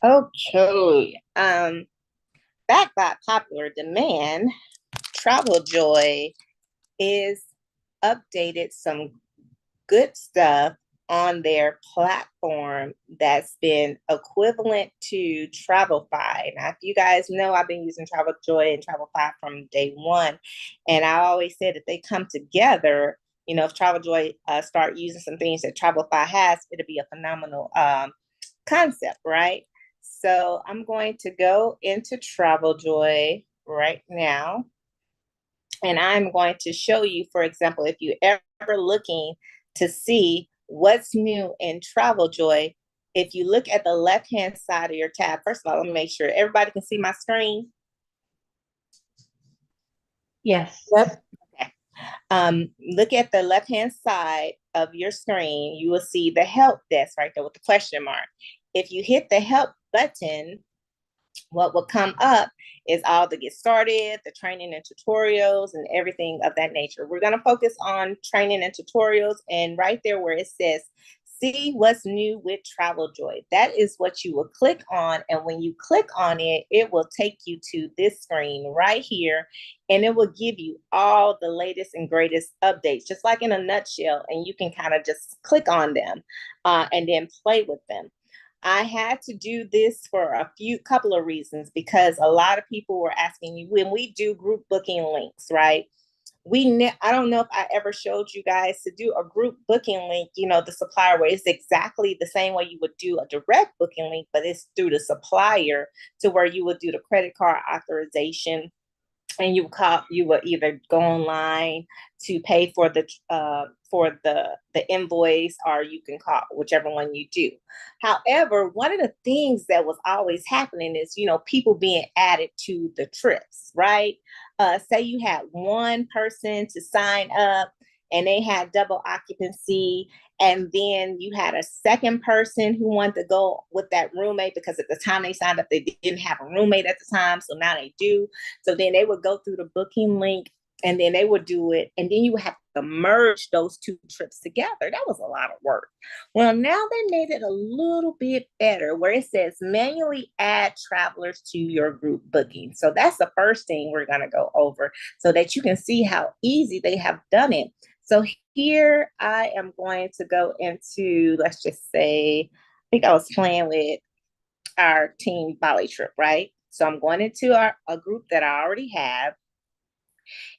Okay. Backed by popular demand, Travel Joy is updated some good stuff on their platform that's been equivalent to Travelify. Now, if you guys know, I've been using Travel Joy and Travelify from day one, and I always said that they come together. If Travel Joy start using some things that Travelify has, it'll be a phenomenal concept, right? So I'm going to go into Travel Joy right now. And I'm going to show you, for example, if you ever looking to see what's new in Travel Joy, if you look at the left-hand side of your tab, first of all, let me make sure everybody can see my screen. Yes. Yep. Okay. Look at the left-hand side of your screen. You will see the help desk right there with the question mark. If you hit the help button, what will come up is all the get started, the training and tutorials, and everything of that nature. We're going to focus on training and tutorials, and right there where it says, see what's new with Travel Joy. That is what you will click on. And when you click on it, it will take you to this screen right here, and it will give you all the latest and greatest updates, just like in a nutshell. And you can kind of just click on them and then play with them. I had to do this for a couple of reasons because a lot of people were asking you when we do group booking links, right? I don't know if I ever showed you guys to do a group booking link, the supplier way. It's exactly the same way you would do a direct booking link, but it's through the supplier to where you would do the credit card authorization, and you would either go online to pay for the invoice, or you can call, whichever one you do. However, one of the things that was always happening is people being added to the trips, right? Say you had one person to sign up and they had double occupancy, and then you had a second person who wanted to go with that roommate because at the time they signed up they didn't have a roommate at the time, so now they do. So then they would go through the booking link, and then they would do it, and then you would have to merge those two trips together. That was a lot of work. Well, now they made it a little bit better where it says manually add travelers to your group booking. So that's the first thing we're going to go over so that you can see how easy they have done it. So here I am going to go into, let's just say, I think I was playing with our team Bali trip, right? So I'm going into a group that I already have.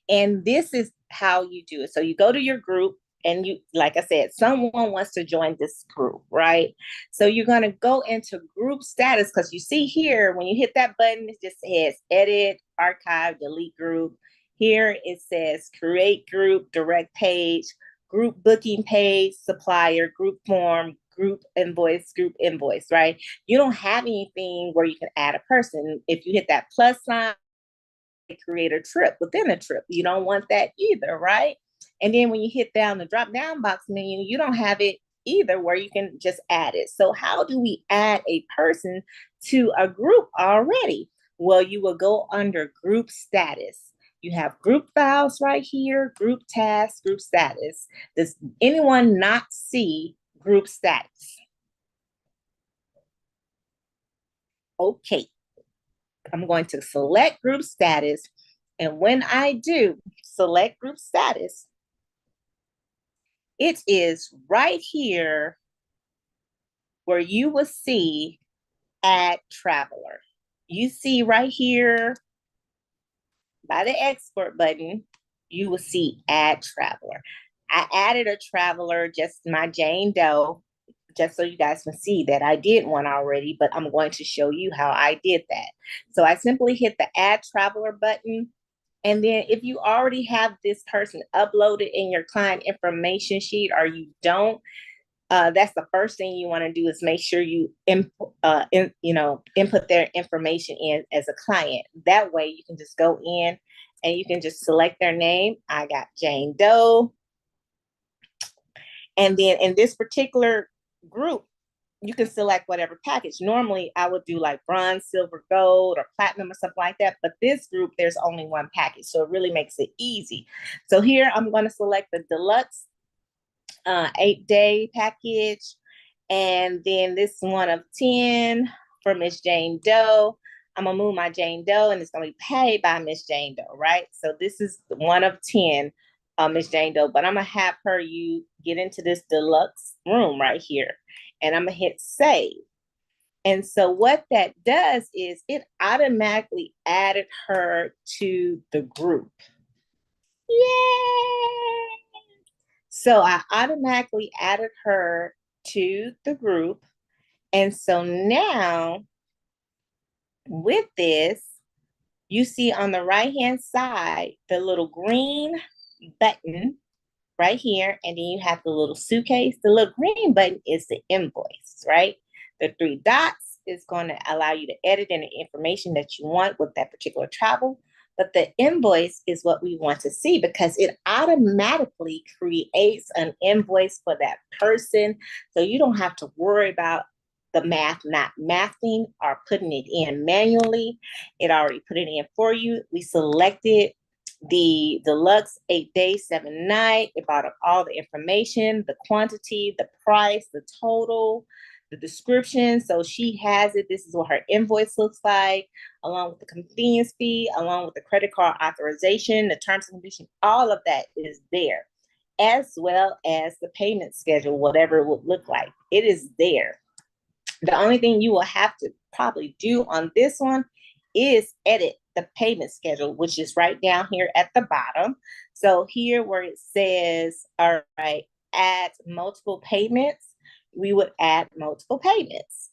And this is how you do it. So you go to your group, and you, like I said, someone wants to join this group, right? So you're going to go into group status, because you see here, when you hit that button, it just says edit, archive, delete group. Here it says create group, direct page, group booking page, supplier, group form, group invoice, right? You don't have anything where you can add a person. If you hit that plus sign, create a trip within a trip. You don't want that either, right? And then when you hit down the drop down box menu, you don't have it either where you can just add it. So how do we add a person to a group already? Well, you will go under group status. You have group files right here, group tasks, group status. Does anyone not see group status? Okay, I'm going to select group status. And when I do select group status, it is right here where you will see add traveler. You see right here by the export button, you will see add traveler. I added a traveler, just my Jane Doe, just so you guys can see that I did one already, but I'm going to show you how I did that. So I simply hit the add traveler button. And then if you already have this person uploaded in your client information sheet, or you don't, that's the first thing you want to do is make sure you input their information in as a client. That way you can just go in and you can just select their name. I got Jane Doe. And then in this particular group, you can select whatever package. Normally, I would do like bronze, silver, gold, or platinum or something like that. But this group, there's only one package. So it really makes it easy. So here I'm going to select the deluxe 8-day package. And then this one of 10 for Miss Jane Doe. I'm gonna move my Jane Doe and it's gonna be paid by Miss Jane Doe, right? So this is one of 10, Miss Jane Doe, but I'm gonna have her you get into this deluxe room right here and I'm gonna hit save. And so what that does is it automatically added her to the group. Yay! So I automatically added her to the group. And so now with this, you see on the right-hand side, the little green button right here. And then you have the little suitcase. The little green button is the invoice, right? The 3 dots is going to allow you to edit any information that you want with that particular travel. But the invoice is what we want to see because it automatically creates an invoice for that person. So you don't have to worry about the math not mathing or putting it in manually. It already put it in for you. We selected the deluxe 8-day, 7-night. It brought up all the information, the quantity, the price, the total, the description. So she has it. This is what her invoice looks like, along with the convenience fee, along with the credit card authorization, the terms and conditions. All of that is there, as well as the payment schedule, whatever it would look like. It is there. The only thing you will have to probably do on this one is edit the payment schedule, which is right down here at the bottom. So here where it says, all right, add multiple payments, we would add multiple payments,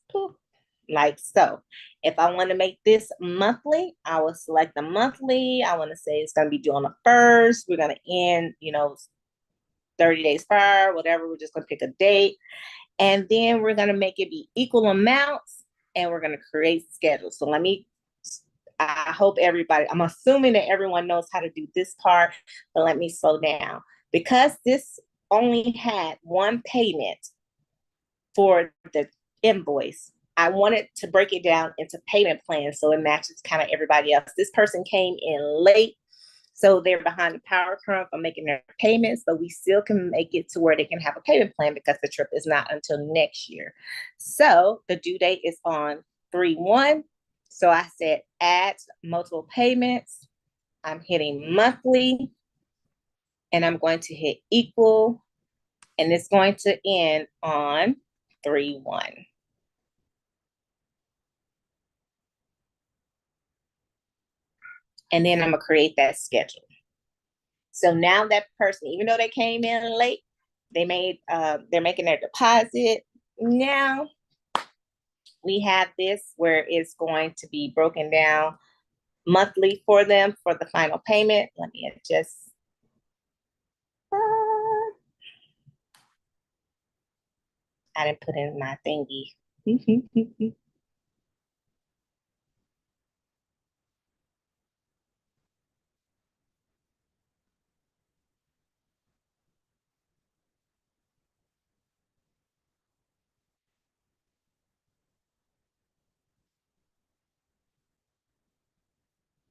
like so. If I want to make this monthly, I will select the monthly. I want to say it's going to be due on the 1st. We're going to end, 30 days prior, whatever. We're just going to pick a date. And then we're going to make it be equal amounts and we're going to create schedules. So I hope everybody, I'm assuming that everyone knows how to do this part, but let me slow down. Because this only had one payment for the invoice, I wanted to break it down into payment plans so it matches kind of everybody else. This person came in late, so they're behind the power curve on making their payments, but we still can make it to where they can have a payment plan because the trip is not until next year. So the due date is on 3/1. So I said add multiple payments. I'm hitting monthly and I'm going to hit equal and it's going to end on 3/1. And then I'm gonna create that schedule. So now that person, even though they came in late, they're making their deposit. Now we have this where it's going to be broken down monthly for them for the final payment. Let me adjust. I didn't put in my thingy.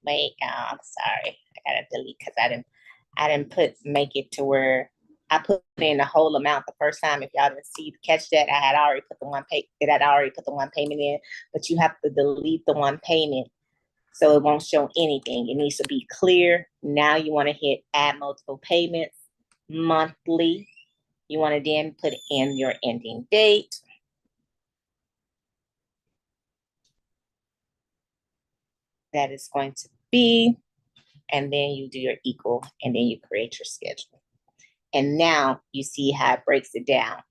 Wait, I'm sorry. I gotta delete because I didn't make it to where I put in the whole amount the first time. If y'all didn't catch that, I had already put the one payment in, but you have to delete the one payment so it won't show anything. It needs to be clear. Now you want to hit add multiple payments monthly. You want to then put in your ending date. That is going to be, and then you do your equal, and then you create your schedule. And now you see how it breaks it down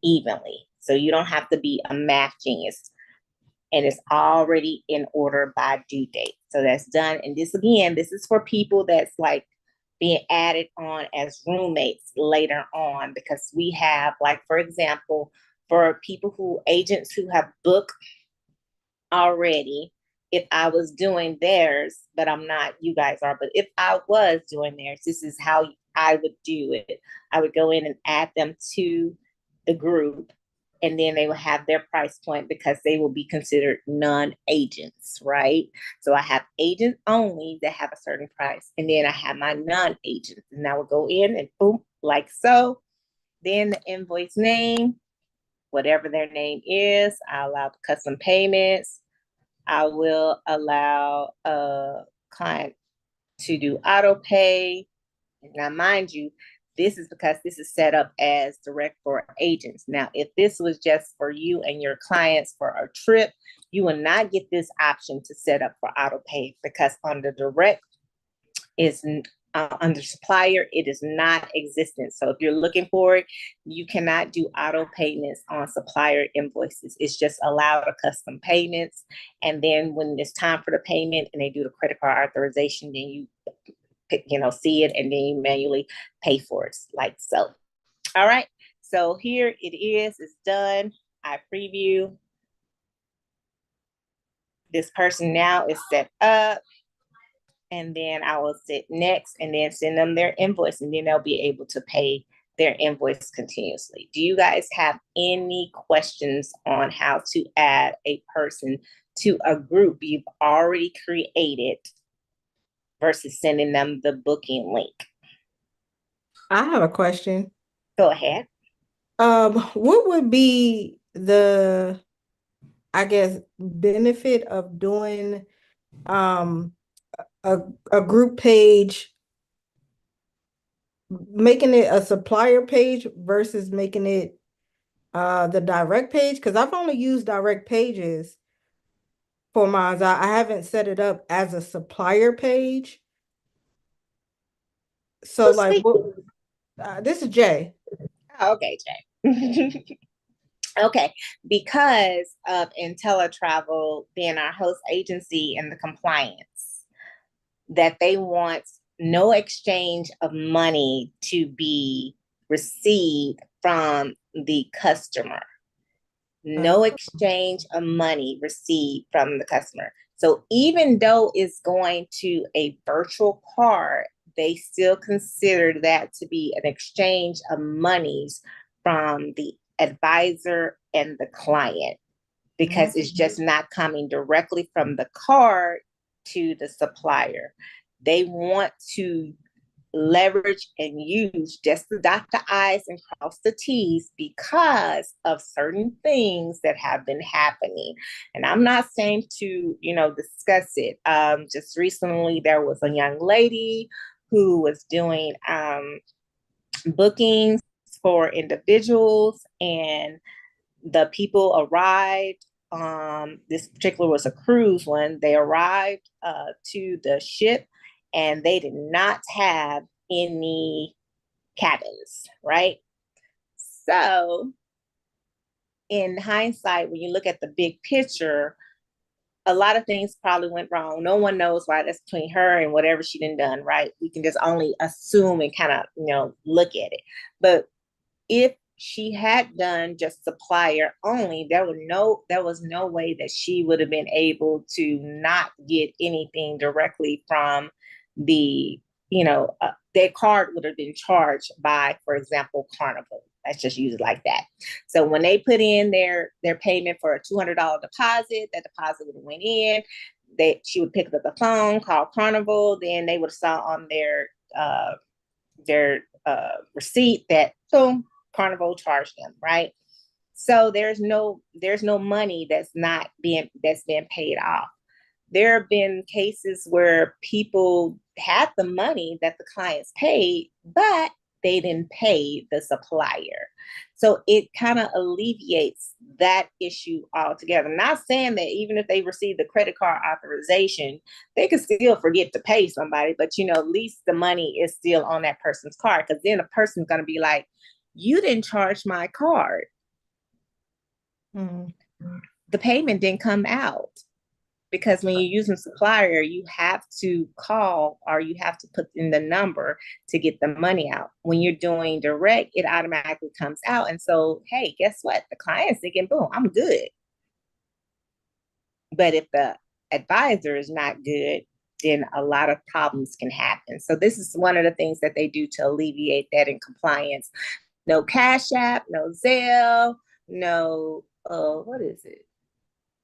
evenly. So you don't have to be a math genius. And it's already in order by due date. So that's done. And this again, this is for people that's like being added on as roommates later on, because we have, like, for example, for agents who have booked already, if I was doing theirs, but I'm not, you guys are, but if I was doing theirs, this is how I would do it. I would go in and add them to the group, and then they will have their price point because they will be considered non-agents, right? So I have agents only that have a certain price, and then I have my non-agents, and I will go in and boom, like so. Then the invoice name, whatever their name is. I allow the custom payments. I will allow a client to do auto pay. Now, mind you, this is because this is set up as direct for agents. Now, if this was just for you and your clients for a trip, you will not get this option to set up for auto pay, because under direct is under supplier, it is not existent. So if you're looking for it, you cannot do auto payments on supplier invoices. It's just allowed a custom payments. And then when it's time for the payment and they do the credit card authorization, then you see it, and then you manually pay for it, like so. All right, so here it is, it's done. I preview. This person now is set up, and then I will sit next and then send them their invoice, and then they'll be able to pay their invoice continuously. Do you guys have any questions on how to add a person to a group you've already created versus sending them the booking link? I have a question. Go ahead. What would be the, I guess, benefit of doing um a group page, making it a supplier page versus making it the direct page? Because I've only used direct pages for mine. I haven't set it up as a supplier page. So like what this is Jay. Oh, okay, Jay. Okay, because of IntelliTravel being our host agency and the compliance, that they want no exchange of money to be received from the customer. No exchange of money received from the customer. So even though it's going to a virtual card, they still consider that to be an exchange of monies from the advisor and the client, because it's just not coming directly from the card to the supplier. They want to leverage and use just to dot the I's and cross the T's because of certain things that have been happening. And I'm not saying to, discuss it. Just recently, there was a young lady who was doing bookings for individuals, and the people arrived. This particular was a cruise one. They arrived to the ship, and they did not have any cabins, right? So, in hindsight, when you look at the big picture, a lot of things probably went wrong. No one knows why. That's between her and whatever she done, right? We can just only assume and kind of, look at it. But if she had done just supplier only, there was no way that she would have been able to not get anything directly from the, their card would have been charged by, for example, Carnival. Let's just use it like that. So when they put in their payment for a $200 deposit, that deposit would have went in. She would pick up the phone, call Carnival, then they would have saw on their receipt that boom, Carnival charged them, right? So there's no money that's being paid off. There have been cases where people had the money that the clients paid, but they didn't pay the supplier. So it kind of alleviates that issue altogether. Not saying that even if they receive the credit card authorization, they could still forget to pay somebody, but at least the money is still on that person's card, because then a person's going to be like, you didn't charge my card. The payment didn't come out. Because when you're using supplier, you have to call or you have to put in the number to get the money out. When you're doing direct, it automatically comes out. And so, hey, guess what? The client's thinking, boom, I'm good. But if the advisor is not good, then a lot of problems can happen. So this is one of the things that they do to alleviate that in compliance. No Cash App, no Zelle, no, what is it?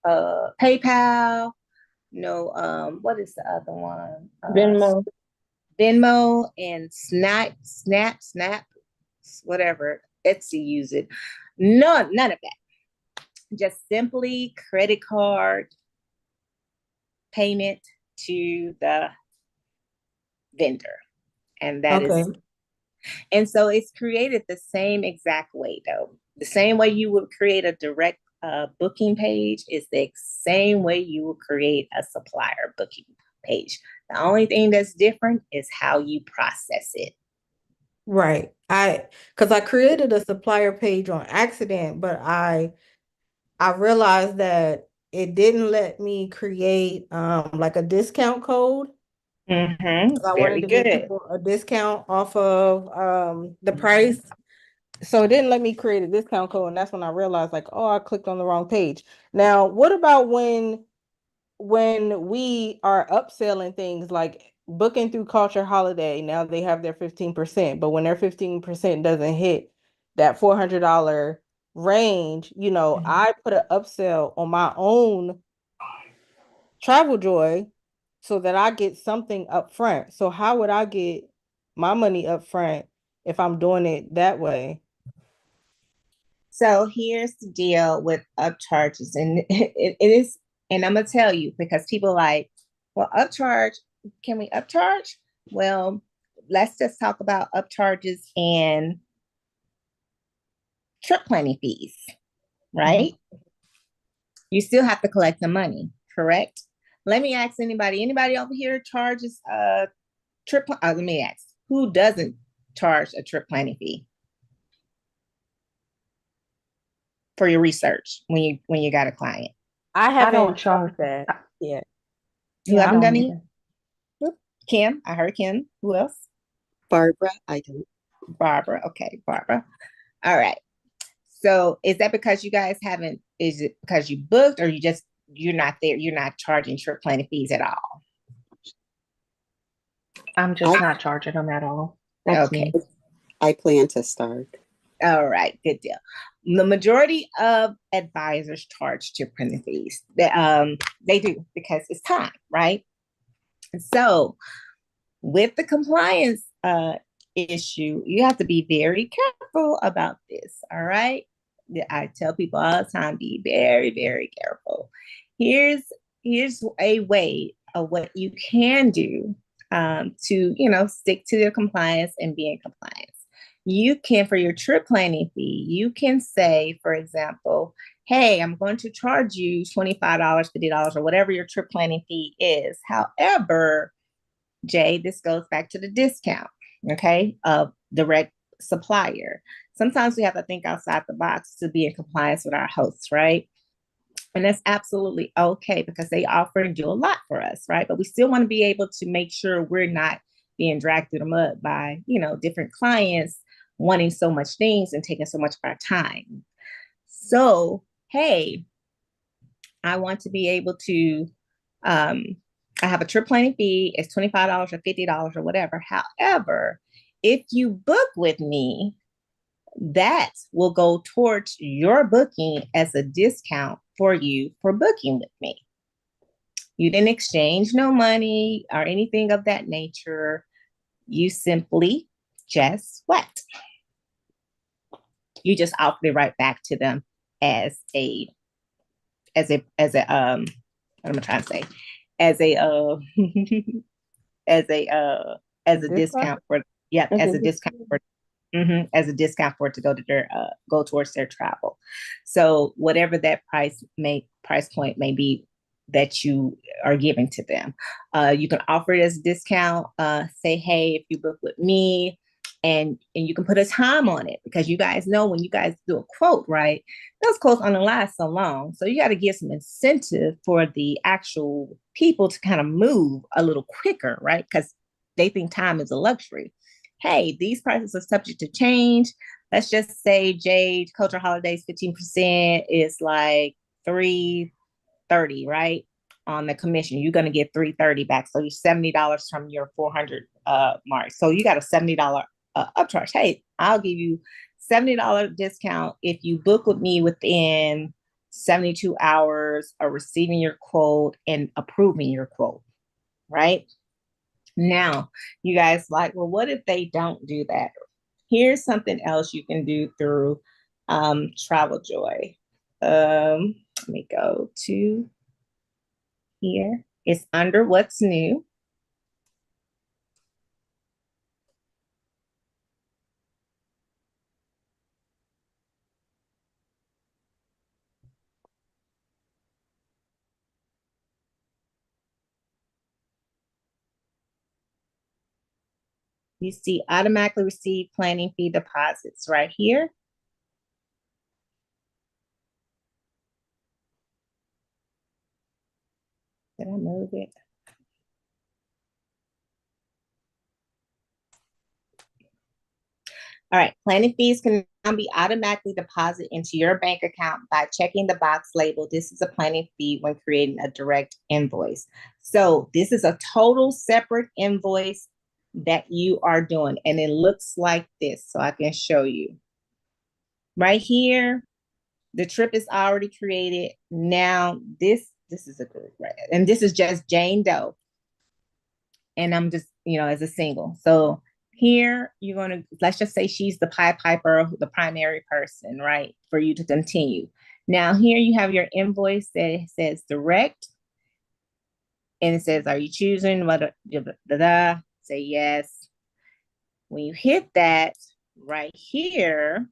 PayPal. No, what is the other one? Venmo and Snap, whatever. Etsy use it. No, none of that. Just simply credit card payment to the vendor. And that Okay. is, and so it's created the same exact way though. The same way you would create a direct booking page is the same way you would create a supplier booking page. The only thing that's different is how you process it. Right. Because I created a supplier page on accident, but I realized that it didn't let me create like a discount code. Mm-hmm. 'Cause I Very wanted to give good. people a discount off of the price. So it didn't let me create a discount code, and that's when I realized like, oh, I clicked on the wrong page. Now, what about when we are upselling things like booking through Culture Holiday? Now they have their 15%, but when their 15% doesn't hit that $400 range, I put an upsell on my own Travel Joy so that I get something up front. So how would I get my money up front if I'm doing it that way? So here's the deal with upcharges, and it is, and I'm gonna tell you because people like, well, upcharge, can we upcharge? Well, let's just talk about upcharges and trip planning fees, Mhm. right? You still have to collect the money, correct? Let me ask anybody over here charges a trip? Let me ask, who doesn't charge a trip planning fee for your research when you got a client? I I don't haven't charge. tried that yet. You Yeah, I haven't don't done it? either. Kim, I heard Kim. Who else? Barbara, I don't. Barbara. Okay, Barbara. All right. So is that because you guys haven't, is it because you booked or you're not there, you're not charging trip planning fees at all? I'm I just not charging them at all. That's Okay. me. I plan to start. All right, good deal. The majority of advisors charge trip planning fees. They do because it's time, right? So with the compliance issue, you have to be very careful about this. All right. I tell people all the time, be very, very careful. Here's a way of what you can do to, stick to your compliance and be in compliance. You can, for your trip planning fee, you can say, for example, hey, I'm going to charge you $25, $50, or whatever your trip planning fee is. However, Jay, this goes back to the discount, okay, of direct supplier. Sometimes we have to think outside the box to be in compliance with our hosts, right? And that's absolutely okay because they offer and do a lot for us, right? But we still want to be able to make sure we're not being dragged through the mud by, different clients wanting so much things and taking so much of our time. So, hey, I want to be able to um, I have a trip planning fee. It's $25 or $50 or whatever. However, if you book with me, that will go towards your booking as a discount for you for booking with me. You didn't exchange no money or anything of that nature. You simply just what? You just offered it right back to them as a what am I trying to say? As a as a as a Discount? discount for yep, As as a a discount for as a discount for it to go to their go towards their travel. So whatever that price point may be that you are giving to them, you can offer it as a discount. Say, hey, if you book with me, and you can put a time on it because you guys know when you guys do a quote, right? Those quotes only last so long, so you got to give some incentive for the actual people to kind of move a little quicker, right? Because they think time is a luxury. Hey, these prices are subject to change. Let's just say Jade Culture Holidays 15% is like 330, right? On the commission, you're gonna get 330 back. So you're $70 from your 400 mark. So you got a $70 upcharge. Hey, I'll give you $70 discount if you book with me within 72 hours of receiving your quote and approving your quote, right? Now, you guys like, well, what if they don't do that? Here's something else you can do through Travel Joy. Let me go to here. It's under what's new. You see automatically receive planning fee deposits right here. Did I move it? All right, planning fees can now be automatically deposited into your bank account by checking the box labeled "This is a planning fee" when creating a direct invoice. So this is a total separate invoice that you are doing, and it looks like this. So I can show you. Right here, the trip is already created. Now this is a group, right? And this is just Jane Doe. And I'm just, as a single. So here you're going to, let's just say she's the Pied Piper, the primary person, right? For you to continue. Now here you have your invoice that says direct. And it says, are you choosing? Say yes. When you hit that right here,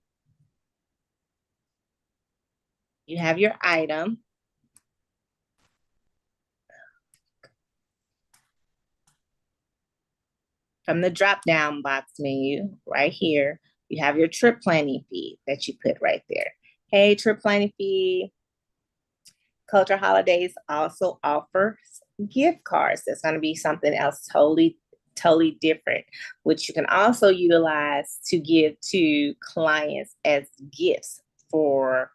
you have your item. From the drop-down box menu right here, you have your trip planning fee that you put right there. Hey, trip planning fee. Culture Holidays also offers gift cards. That's going to be something else totally different, which you can also utilize to give to clients as gifts for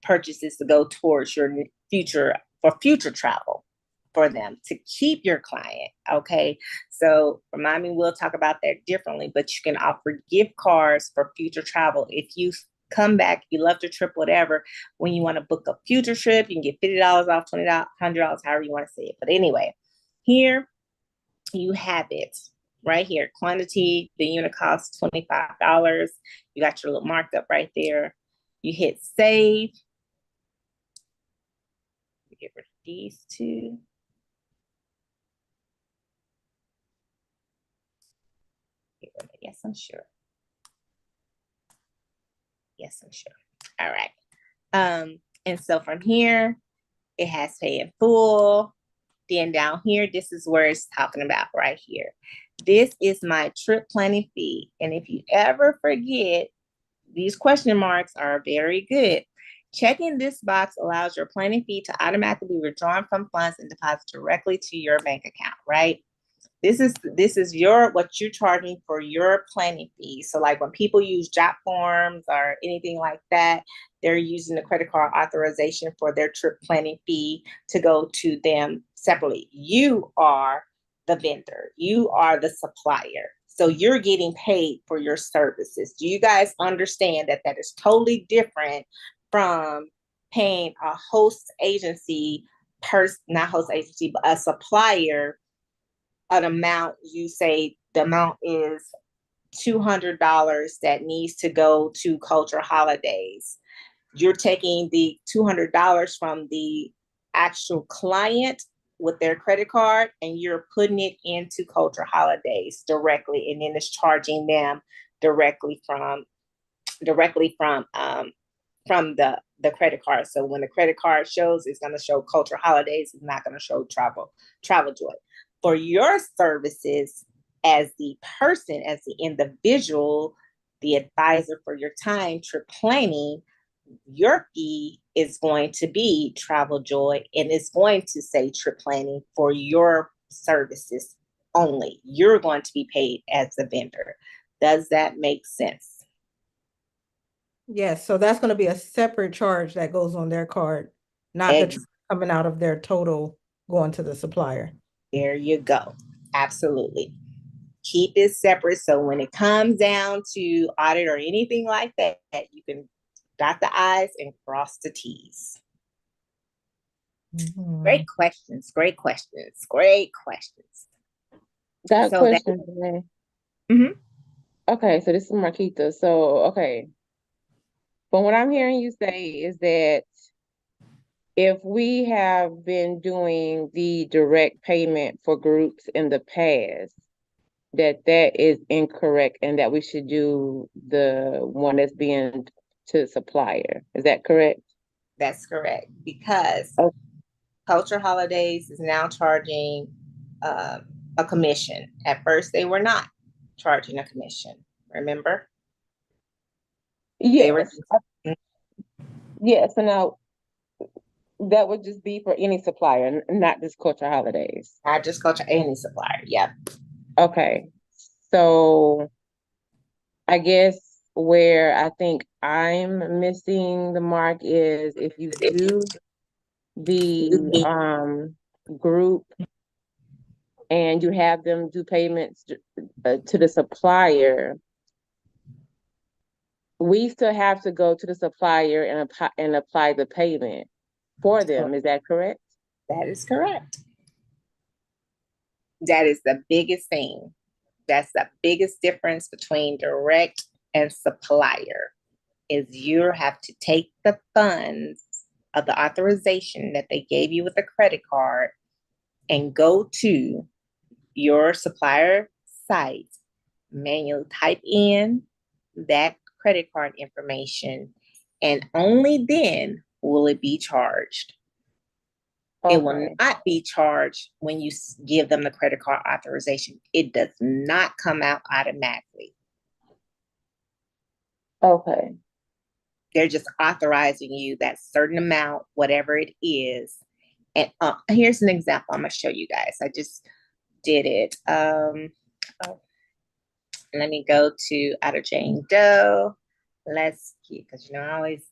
purchases to go towards your future travel for them to keep your client. Okay. So remind me, we'll talk about that differently, but you can offer gift cards for future travel. If you come back, you love your trip, whatever, when you want to book a future trip, you can get $50 off, $20, $100, however you want to say it. But anyway, here you have it right here. Quantity, the unit costs $25. You got your little markup right there. You hit save. Get rid of these two. Yes, I'm sure. Yes, I'm sure. All right. And so from here, it has pay in full. Then down here, this is where it's talking about right here. This is my trip planning fee. And if you ever forget, these question marks are very good. Checking this box allows your planning fee to automatically be withdrawn from funds and deposited directly to your bank account, right? This is what you're charging for your planning fee. So like when people use job forms or anything like that, they're using the credit card authorization for their trip planning fee to go to them separately. You are the vendor. You are the supplier. So you're getting paid for your services. Do you guys understand that that is totally different from paying a host agency not host agency, but a supplier an amount? You say the amount is $200 that needs to go to Culture Holidays. You're taking the $200 from the actual client with their credit card and you're putting it into Culture Holidays directly, and then it's charging them directly from the credit card. So when the credit card shows, it's going to show Culture Holidays. It's not going to show Travel Joy. For your services as the person, as the individual, the advisor for your time, trip planning, your fee is going to be Travel Joy, and it's going to say trip planning for your services only. You're going to be paid as the vendor. Does that make sense? Yes, so that's going to be a separate charge that goes on their card, not the coming out of their total going to the supplier. There you go. Absolutely. Keep it separate so when it comes down to audit or anything like that, you can dot the I's and cross the T's. Mhm. Great questions. Got a So question today. Mhm. Okay, so this is Marquita. So, okay. But what I'm hearing you say is that if we have been doing the direct payment for groups in the past, that is incorrect and that we should do the one that's being to the supplier. Is that correct? That's correct, because Okay. Culture Holidays is now charging a commission. At first, they were not charging a commission. Remember? They were. Yes. Yes. So now that would just be for any supplier, not just Culture Holidays. Not just Culture, any supplier. Yep. Okay. So I guess where I think I'm missing the mark is if you do the group and you have them do payments to the supplier, we still have to go to the supplier and apply the payment for them. Is that correct? That is correct. That is the biggest thing. That's the biggest difference between direct and supplier, is you have to take the funds of the authorization that they gave you with a credit card and go to your supplier site, manually type in that credit card information, and only then will it be charged. It will Okay. not be charged when you give them the credit card authorization. It does not come out automatically. Okay. They're just authorizing you that certain amount, whatever it is. And here's an example I'm going to show you guys. I just did it. Let me go to Otter Jane Doe. Let's see, because I always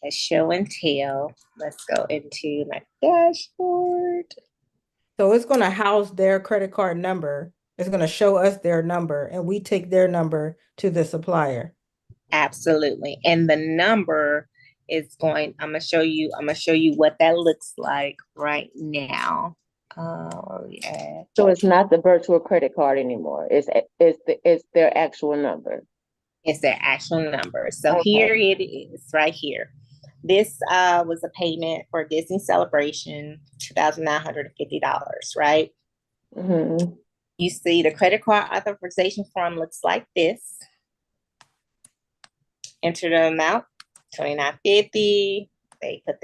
show and tell. Let's go into my dashboard. So it's going to house their credit card number. It's going to show us their number, and we take their number to the supplier. Absolutely. And the number is going, I'm going to show you what that looks like right now. Yeah. So it's not the virtual credit card anymore. It's their actual number. It's their actual number. So Okay. here it is, right here. This was a payment for Disney Celebration, $2,950, right? Mm-hmm. You see the credit card authorization form looks like this. Enter the amount, $2,950. They put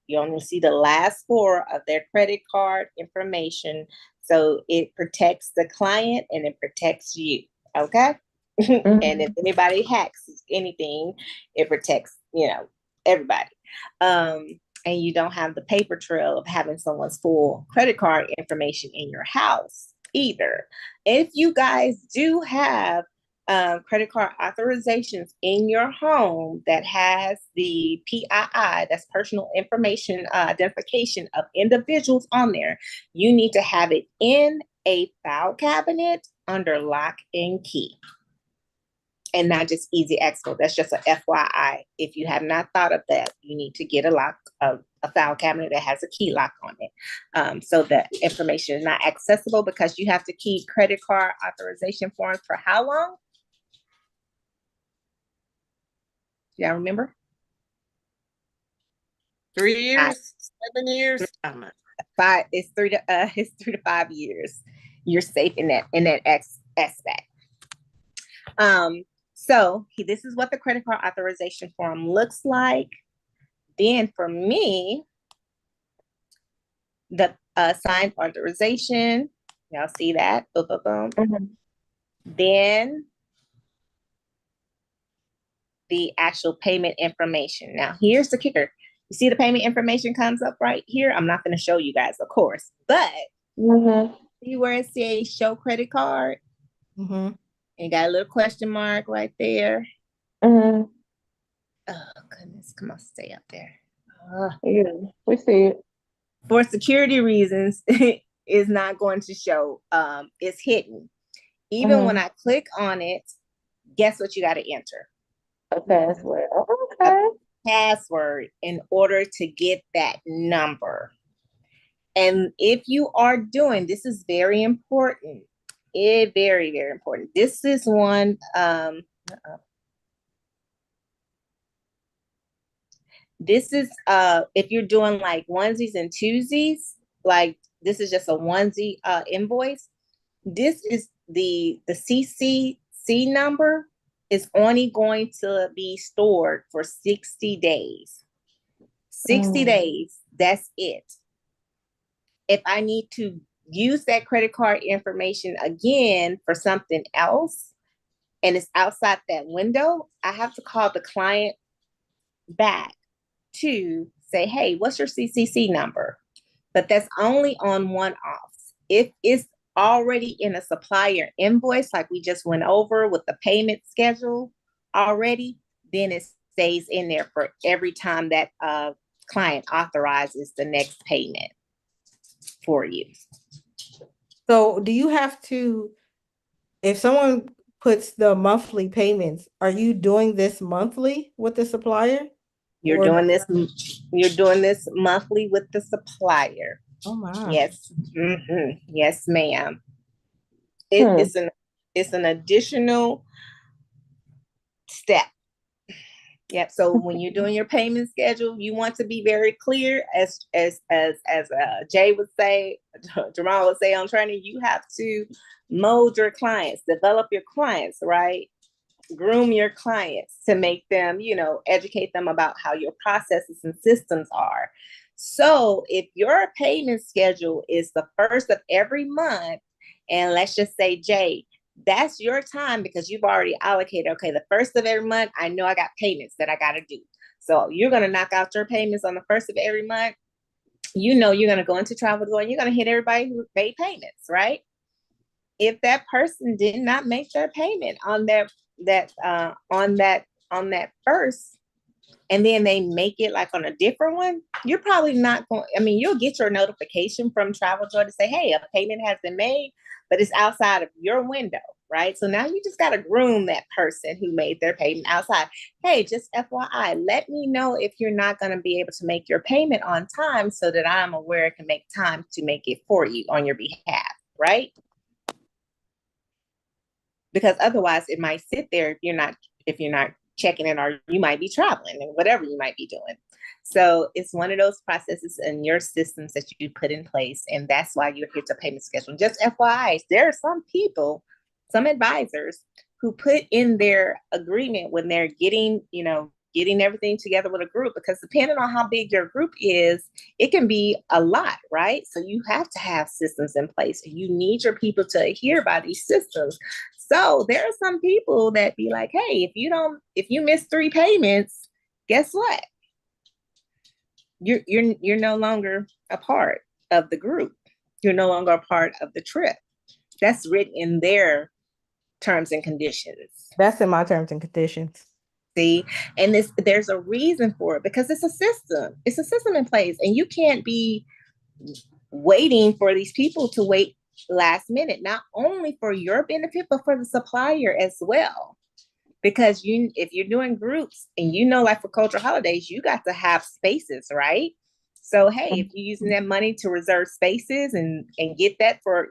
you only see the last four of their credit card information. So it protects the client and it protects you, okay? Mm-hmm. And if anybody hacks anything, it protects, everybody. And you don't have the paper trail of having someone's full credit card information in your house either. If you guys do have credit card authorizations in your home that has the PII, that's personal information identification of individuals on there, you need to have it in a file cabinet under lock and key. And not just easy expo. That's just a FYI. If you have not thought of that, you need to get a file cabinet that has a key lock on it. So the information is not accessible, because you have to keep credit card authorization forms for how long? Do y'all remember? 3 years, 7 years. It's 3 to 5 years. You're safe in that aspect. So this is what the credit card authorization form looks like. Then for me, the signed authorization, y'all see that? Boom, boom, boom. Mm-hmm. Then the actual payment information. Now, here's the kicker. You see the payment information comes up right here? I'm not going to show you guys, of course, but see where it says show credit card? Mm-hmm. And got a little question mark right there. Mm-hmm. Oh, goodness. Come on, stay up there. Yeah, we see it. For security reasons, it's not going to show. It's hidden. Even when I click on it, guess what you got to enter? A password. Okay. Password in order to get that number. And if you are doing, this is very important. Very, very important. This is one, This is if you're doing like onesies and twosies, like this is just a onesie invoice. This is the CCC number is only going to be stored for 60 days. 60 days, that's it. If I need to use that credit card information again for something else and it's outside that window, I have to call the client back to say, hey, what's your CCC number? But that's only on one-offs. If it's already in a supplier invoice, like we just went over with the payment schedule already, then it stays in there for every time that client authorizes the next payment for you. So do you have to, if someone puts the monthly payments, are you doing this monthly with the supplier? You're Or- doing this monthly with the supplier. Oh my. Yes. Yes, ma'am. It's an additional step. Yep. So when you're doing your payment schedule, you want to be very clear, as Jay would say, Jamal would say on training. You have to mold your clients, develop your clients, right? Groom your clients to make them, educate them about how your processes and systems are. So if your payment schedule is the first of every month, and let's just say, Jay, that's your time because you've already allocated, okay, the first of every month, I know I got payments that I got to do. So you're going to knock out your payments on the first of every month. You're going to go into TravelJoy and you're going to hit everybody who made payments, right? If that person did not make their payment on that first, and then they make it like on a different one, you're probably not going, you'll get your notification from TravelJoy to say, hey, a payment has been made, but it's outside of your window, right? So now you just got to groom that person who made their payment outside. Hey, just FYI, let me know if you're not going to be able to make your payment on time so that I'm aware I can make time to make it for you on your behalf, right? Because otherwise it might sit there if you're not checking it, or you might be traveling and whatever you might be doing. So it's one of those processes in your systems that you put in place, and that's why you're here to payment schedule. Just FYI, there are some people, some advisors who put in their agreement when they're getting everything together with a group, because depending on how big your group is, it can be a lot, right? So you have to have systems in place. You need your people to adhere by these systems. So there are some people that be like, hey, if you miss 3 payments, guess what? You're no longer a part of the group. You're no longer a part of the trip. That's written in their terms and conditions. That's in my terms and conditions. See, and there's a reason for it, because it's a system. It's a system in place, and you can't be waiting for these people to wait last minute, not only for your benefit, but for the supplier as well. Because if you're doing groups and like for cultural holidays, you got to have spaces, right? So, hey, if you're using that money to reserve spaces and get that for,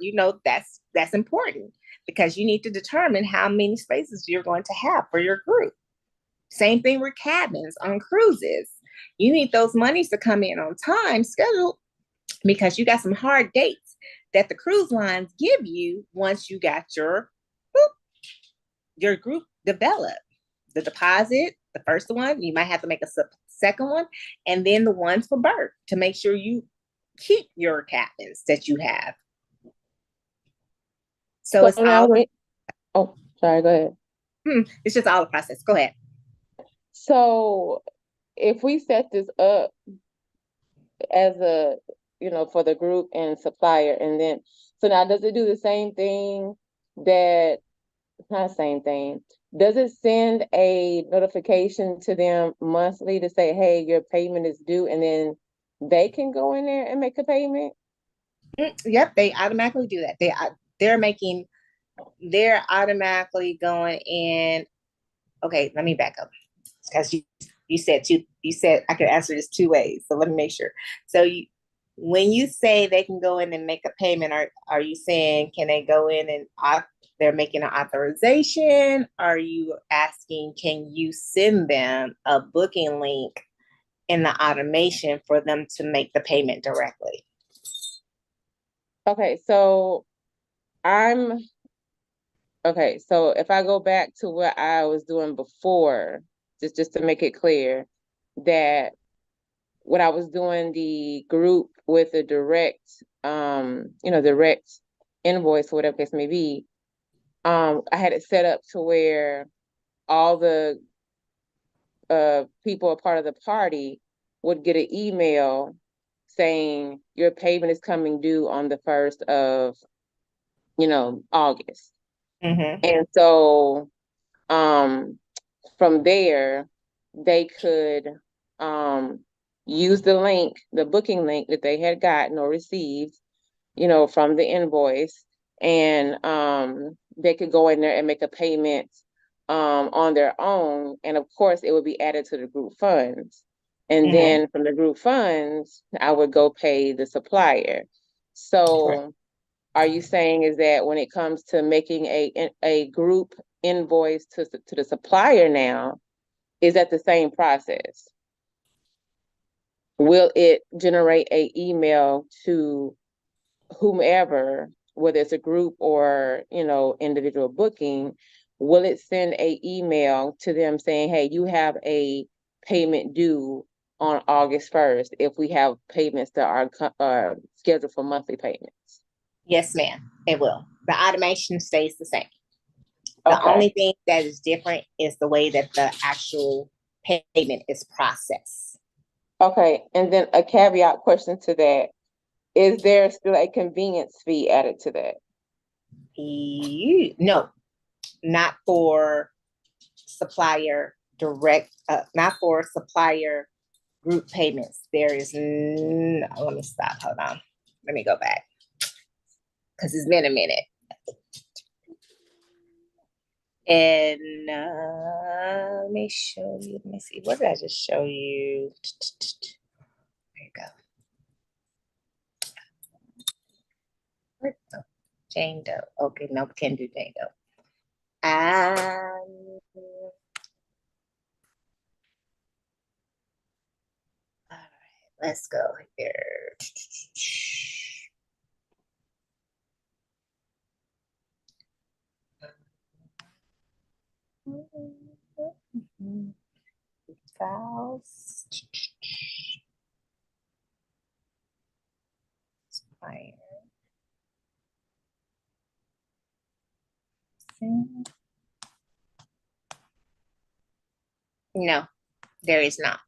that's important, because you need to determine how many spaces you're going to have for your group. Same thing with cabins on cruises. You need those monies to come in on time scheduled, because you got some hard dates that the cruise lines give you once you got your group developed. The deposit, the first one, you might have to make a second one, and then the ones for berth to make sure you keep your cabins that you have. So it's now all. Sorry, go ahead. It's just all the process. Go ahead. So if we set this up as for the group and supplier, and then, so now does it do the same thing not same thing. Does it send a notification to them monthly to say, hey, your payment is due, and then they can go in there and make a payment? Yep, they automatically do that. They're automatically going in. Okay, let me back up, because you said I could answer this 2 ways. So let me make sure. So when you say they can go in and make a payment, are you saying, can they go in and they're making an authorization? Are you asking, can you send them a booking link in the automation for them to make the payment directly. Okay, so if I go back to what I was doing before, just to make it clear that when I was doing the group with the direct, direct invoice, whatever case may be, I had it set up to where all the people a part of the party would get an email saying your payment is coming due on the 1st of, August. Mm-hmm. And so, from there, they could, use the link, the booking link that they had gotten or received, from the invoice, and, they could go in there and make a payment, on their own, and of course, it would be added to the group funds. And Mhm. then from the group funds, I would go pay the supplier. So are you saying is that when it comes to making a group invoice to the supplier now, is that the same process? Will it generate a email to whomever, whether it's a group or, individual booking? Will it send a email to them saying, hey, you have a payment due on August 1st if we have payments that are scheduled for monthly payments? Yes, ma'am, it will. The automation stays the same. The Okay. only thing that is different is the way that the actual payment is processed. Okay, and then a caveat question to that. Is there still a convenience fee added to that? No, not for supplier direct, not for supplier group payments. There is, let me stop, hold on. Let me go back. Because it's been a minute. And let me show you, let me see, what did I just show you? There you go. Oh, Jane Doe. Okay, no, can't do Jane Doe. All right, let's go here. Files. Fire. No, there is not.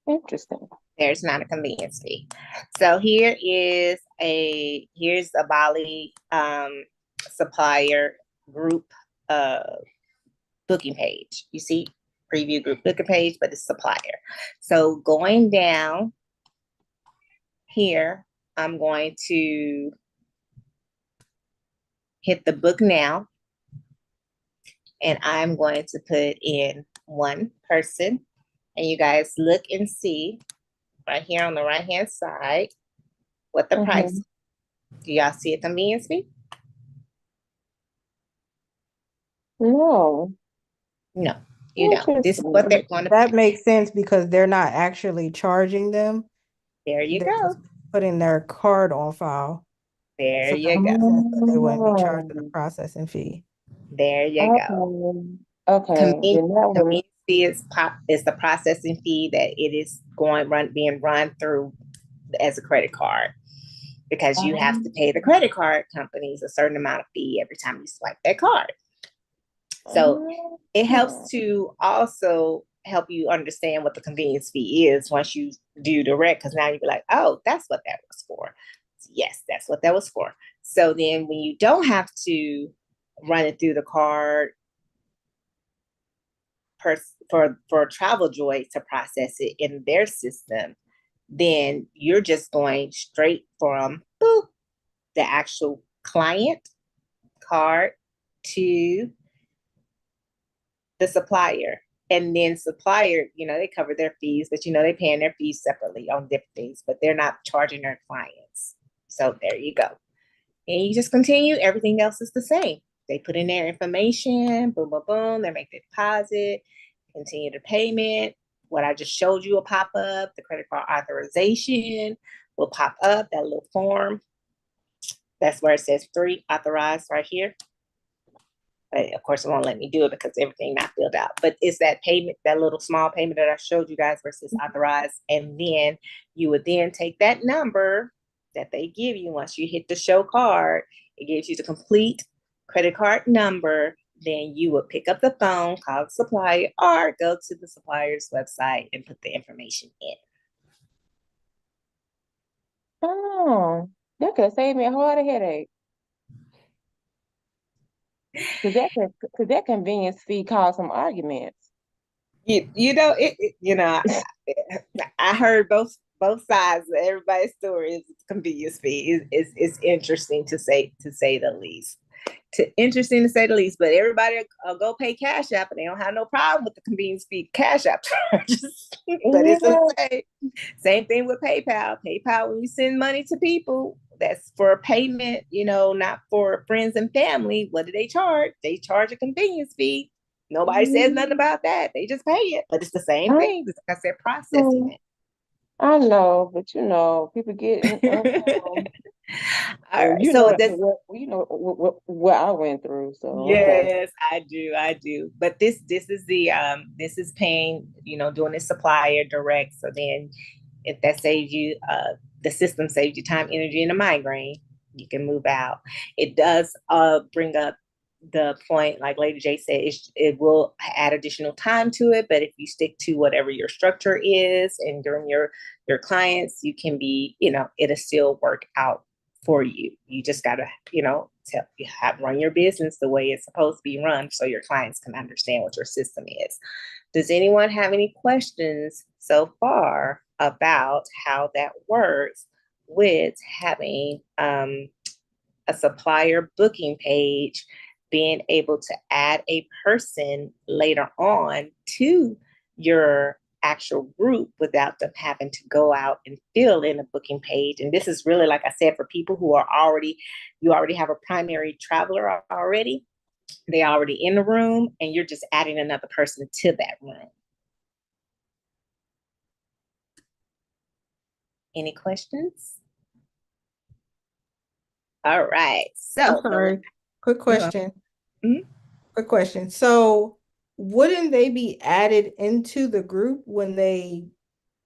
Interesting. There's not a convenience fee. So here's a Bali supplier group booking page. You see preview group booking page, but it's supplier. So going down here, I'm going to hit the book now, and I'm going to put in one person, and you guys look and see right here on the right hand side what the price is. Do y'all see a convenience fee? No. No, you don't. This is what they're going to That pay. makes sense because they're not actually charging them. There you They're go. just putting their card on file. There So you that makes go. sense that they wouldn't be charged with a processing fee. There you go. Okay. Convenience fee is the processing fee that it is being run through as a credit card, because you have to pay the credit card companies a certain amount of fee every time you swipe that card. So it helps to also help you understand what the convenience fee is once you do direct, because now you'll be like, oh, that's what that was for. Yes, that's what that was for. So then when you don't have to run it through the card for TravelJoy to process it in their system, then you're just going straight from the actual client card to the supplier. And then supplier, they cover their fees, but they're paying their fees separately on different things, but they're not charging their clients. So there you go. And you just continue, everything else is the same. They put in their information, boom, boom, boom, they make the deposit, continue the payment. What I just showed you will pop up. The credit card authorization will pop up, that little form. That's where it says 3 authorized right here. But of course, it won't let me do it because everything not filled out. But it's that payment, that little small payment that I showed you guys versus authorized. And then you would then take that number that they give you once you hit the show card. It gives you the complete credit card number. Then you would pick up the phone, call the supplier, or go to the supplier's website and put the information in. Oh, that could save me a whole lot of headache. Cause that convenience fee caused some arguments. You know, I heard both sides of everybody's story. Is convenience fee is interesting to say the least. Interesting to say the least, but everybody go pay Cash App and they don't have no problem with the convenience fee Cash App charges. But it's the same thing with PayPal. PayPal, when you send money to people, that's for a payment, not for friends and family. What do they charge? They charge a convenience fee. Nobody says nothing about that. They just pay it. But it's the same thing. It's like I said, processing it. I know, but people get all right. So what I went through. So yes, I do. But this is this is paying, doing this supplier direct. So then if that saves you, the system saves you time, energy, and a migraine, you can move out. It does bring up the point, like Lady J said, it will add additional time to it. But if you stick to whatever your structure is and during your clients, you can be, it'll still work out for you. You just gotta, run your business the way it's supposed to be run so your clients can understand what your system is. Does anyone have any questions so far about how that works with having a supplier booking page, being able to add a person later on to your actual group without them having to go out and fill in a booking page? And this is really, like I said, for people who are you already have a primary traveler already. They're already in the room and you're just adding another person to that room. Any questions? All right. So I'm sorry. Quick question. Quick question. So wouldn't they be added into the group when they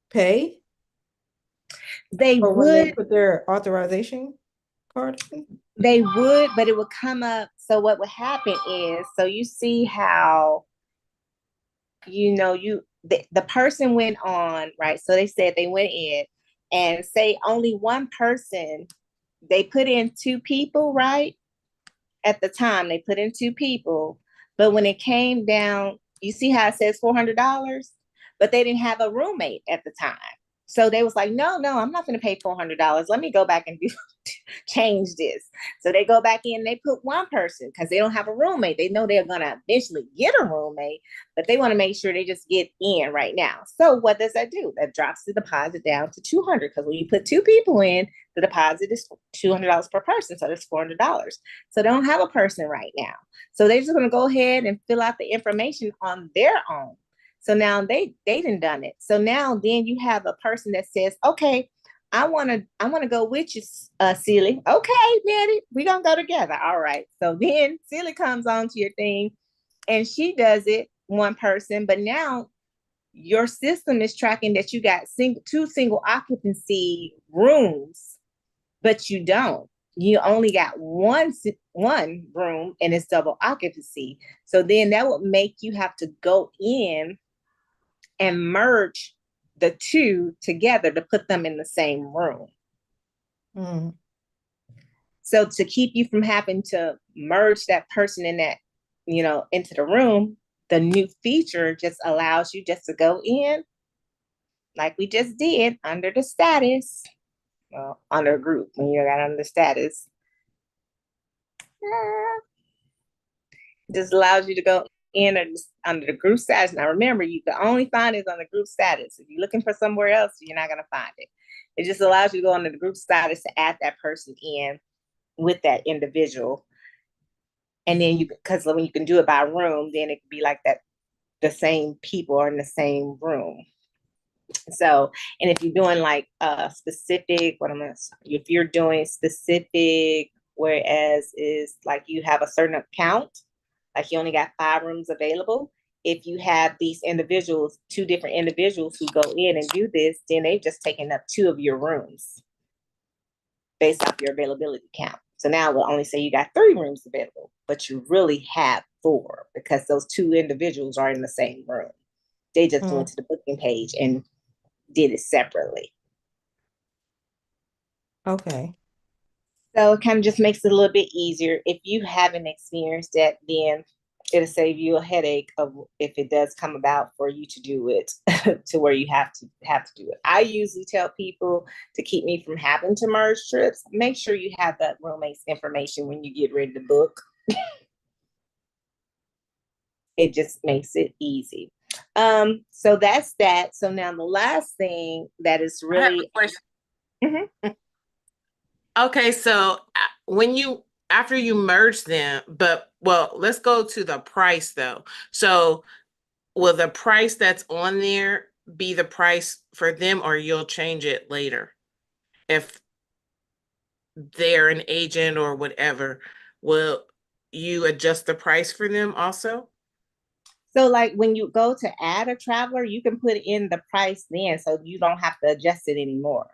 pay? They or would. When they put their authorization card in? They would, but it would come up. So what would happen is, so you see how, the person went on, right? So they said they went in and say only one person, they put in 2 people, right? At the time, they put in 2 people. But when it came down, you see how it says $400, but they didn't have a roommate at the time. So they was like, no, I'm not going to pay $400. Let me go back and change this. So they go back in and they put one person because they don't have a roommate. They know they're going to eventually get a roommate, but they want to make sure they just get in right now. So what does that do? That drops the deposit down to $200 because when you put 2 people in, the deposit is $200 per person. So that's $400. So they don't have a person right now. So they're just going to go ahead and fill out the information on their own. So now they done it. So now then you have a person that says, okay, I want to go with you, Celie. Okay, Maddie, we're going to go together. All right. So then Celie comes onto your thing and she does it, one person, but now your system is tracking that you got 2 single occupancy rooms, but you don't. You only got one room and it's double occupancy. So then that would make you have to go in and merge the 2 together to put them in the same room. So to keep you from having to merge that person in that, into the room, the new feature just allows you just to go in like we just did under the status. Well, under a group, when you got under status. Just allows you to go in under the group status. Now remember, you can only find it on the group status. If you're looking for somewhere else, you're not going to find it. It just allows you to go under the group status to add that person in with that individual. And then because when you can do it by room, then it could be like that, the same people are in the same room. So, and if you're doing like specific, if you're doing specific, whereas is like you have a certain account, like you only got 5 rooms available. If you have these individuals, 2 different individuals who go in and do this, then they've just taken up 2 of your rooms based off your availability count. So now we'll only say you got 3 rooms available, but you really have 4 because those 2 individuals are in the same room. They just went to the booking page and did it separately. Okay. So it kind of just makes it a little bit easier. If you haven't experienced that, then it'll save you a headache of if it does come about for you to do it to where you have to do it. I usually tell people to keep me from having to merge trips. Make sure you have that roommate's information when you get ready to book. It just makes it easy. So that's that. So now the last thing that is I have a really question. Mhm. Okay, so after you merge them, let's go to the price though. So will the price that's on there be the price for them, or you'll change it later? If they're an agent or whatever, will you adjust the price for them also? So like when you go to add a traveler, you can put in the price then so you don't have to adjust it anymore.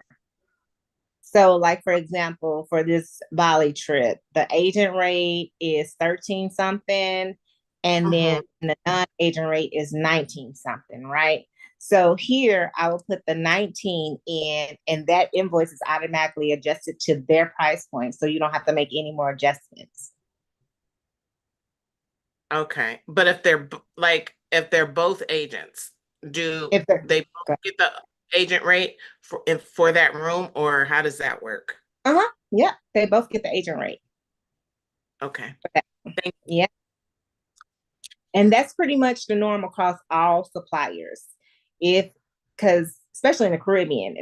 So like, for example, for this Bali trip, the agent rate is 13 something, and then the non-agent rate is 19 something, right? So here I will put the 19 in, and that invoice is automatically adjusted to their price point. So you don't have to make any more adjustments. Okay, but if they're both agents, do If they're, they both get the agent rate for that room, or how does that work? yeah, they both get the agent rate. Okay. Yeah. And that's pretty much the norm across all suppliers. Because especially in the Caribbean,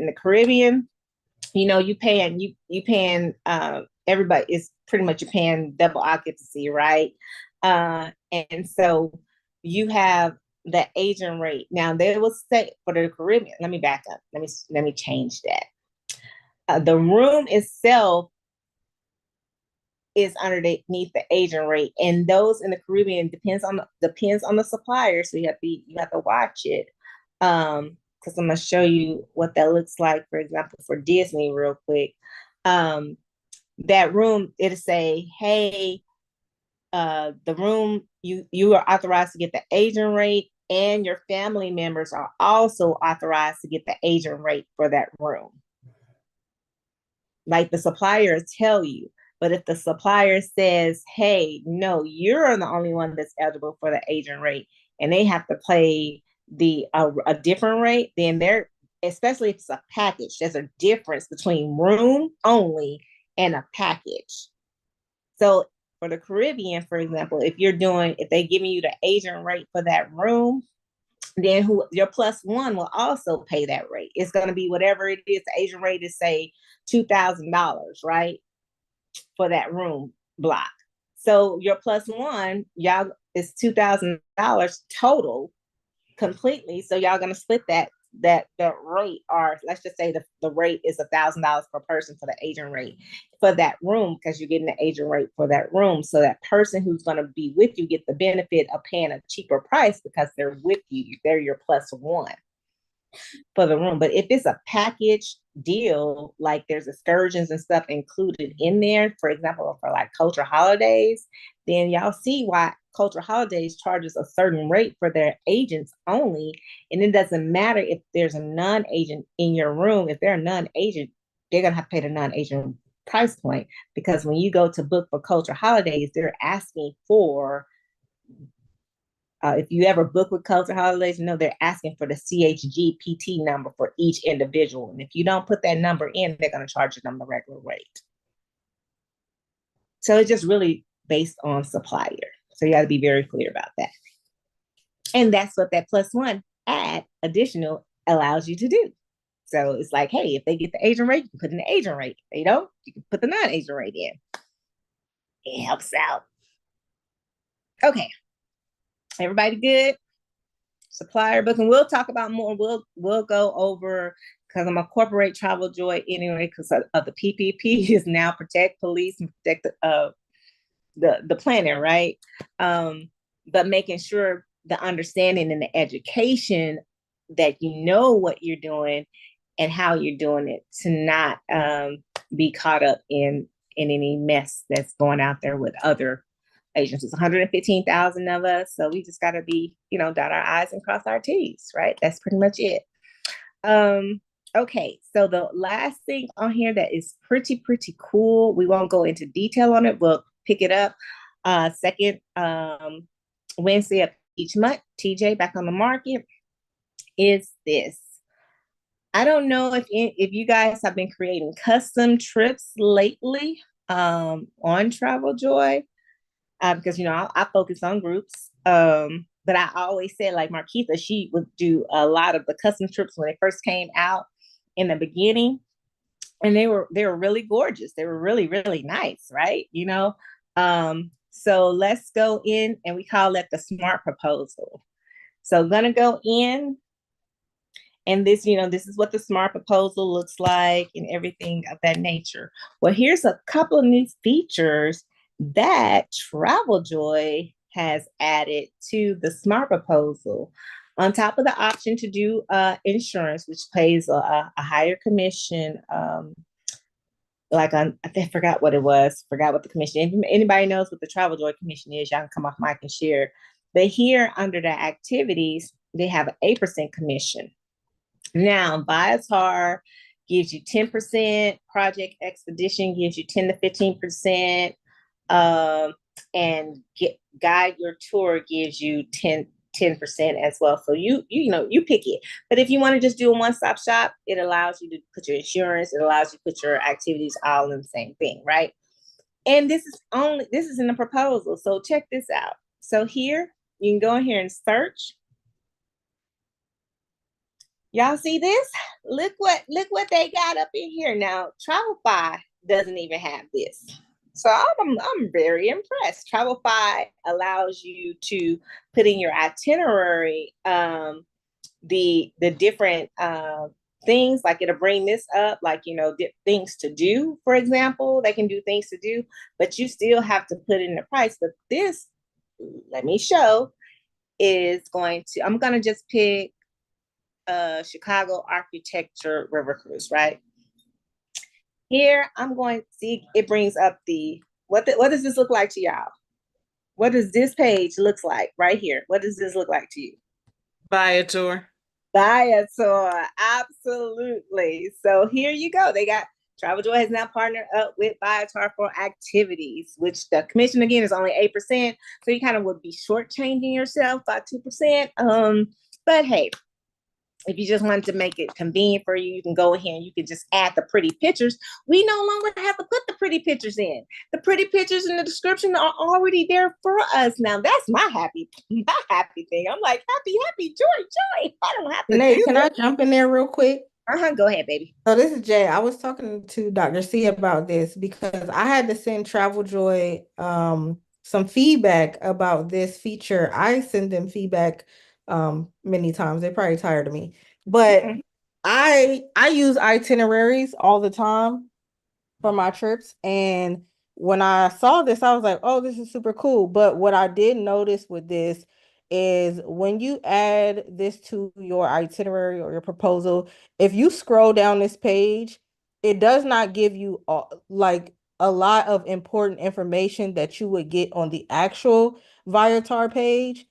you paying everybody is pretty much you're paying double occupancy, right? And so you have the agent rate. Now they will say for the Caribbean, let me back up. Let me change that. The room itself is underneath the agent rate, and those in the Caribbean depends on the supplier. So you have to watch it. Because I'm gonna show you what that looks like. For example, for Disney, real quick, that room it'll say, "Hey, the room you are authorized to get the agent rate, and your family members are also authorized to get the agent rate for that room." Like the suppliers tell you. But if the supplier says, "Hey, no, you're the only one that's eligible for the agent rate," and they have to pay a different rate, then especially if it's a package, there's a difference between room only and a package. So for the Caribbean, for example, if they're giving you the agent rate for that room, then your +1 will also pay that rate. It's going to be whatever it is. The agent rate is say $2,000, right? For that room block. So your +1, y'all, is $2,000 total completely. So y'all gonna split that rate, or let's just say the rate is $1,000 per person for the agent rate for that room, because you're getting the agent rate for that room. So that person who's gonna be with you get the benefit of paying a cheaper price because they're with you. They're your +1 for the room. But if it's a package deal, like there's excursions and stuff included in there, for example, for like Culture Holidays, then y'all see why Culture Holidays charges a certain rate for their agents only. And it doesn't matter if there's a non-agent in your room. If they're a non-agent, they're going to have to pay the non-agent price point, because when you go to book for Culture Holidays, they're asking for if you ever book with Culture Holidays, they're asking for the CHGPT number for each individual. And if you don't put that number in, they're going to charge you them the regular rate. So it's just really based on supplier. So you got to be very clear about that. And that's what that +1 add additional allows you to do. So it's like, hey, if they get the agent rate, you can put in the agent rate. If they don't, you can put the non-agent rate in. It helps out. Okay, everybody good? Supplier booking. We'll talk about more. We'll go over because I'm a corporate Travel Joy anyway because of the PPP is now protect police and protect the planet, right? But making sure the understanding and the education that you know what you're doing and how you're doing it to not be caught up in any mess that's going out there with other agencies. 115,000 of us, so we just got to be, dot our I's and cross our T's, right? That's pretty much it. Okay, so the last thing on here that is pretty cool, we won't go into detail on it, we'll pick it up second Wednesday of each month. TJ back on the market is this. I don't know if you guys have been creating custom trips lately on Travel Joy, because I focus on groups. But I always said, like Marquita, she would do a lot of the custom trips when they first came out in the beginning, and they were really gorgeous. They were really nice, right? So let's go in, and we call that the SMART proposal. So gonna go in. And this, this is what the SMART proposal looks like and everything of that nature. Well, here's a couple of new features that Travel Joy has added to the SMART proposal. On top of the option to do insurance, which pays a higher commission, I forgot what it was, forgot what the commission. If anybody knows what the Travel Joy commission is, y'all can come off mic and share. But here under the activities, they have an 8% commission. Now, Viator gives you 10%, Project Expedition gives you 10 to 15%, and Guide Your Tour gives you 10% as well. So you pick it. But if you want to just do a one-stop shop, it allows you to put your insurance, it allows you to put your activities all in the same thing, right? And this is in the proposal. So check this out. So here, you can go in here and search. Y'all see this? Look what they got up in here. Now, Travelify doesn't even have this. So I'm very impressed. Travelify allows you to put in your itinerary the different things, like it'll bring this up, like things to do, for example. They can do things to do, but you still have to put in the price. But this, let me show, I'm gonna just pick Chicago Architecture River Cruise, right? Here, I'm going to see, it brings up what does this look like to y'all? What does this page look like right here? What does this look like to you? Viator. Viator, absolutely. So here you go. They got Travel Joy has now partnered up with Viator for activities, which the commission again is only 8%. So you kind of would be shortchanging yourself by 2%. But hey, if you just wanted to make it convenient for you, you can go ahead and you can just add the pretty pictures. We no longer have to put the pretty pictures in. The pretty pictures in the description are already there for us. Now that's my happy thing. I'm like, happy, joy. I don't have to Nate, do can it. I jump in there real quick? Go ahead, baby. So this is Jay. I was talking to Dr. C about this because I had to send Travel Joy some feedback about this feature. I send them feedback many times. They're probably tired of me. But I use itineraries all the time for my trips. And when I saw this, I was like, oh, this is super cool. But what I did notice with this is when you add this to your itinerary or your proposal, if you scroll down this page, it does not give you like a lot of important information that you would get on the actual Viator page.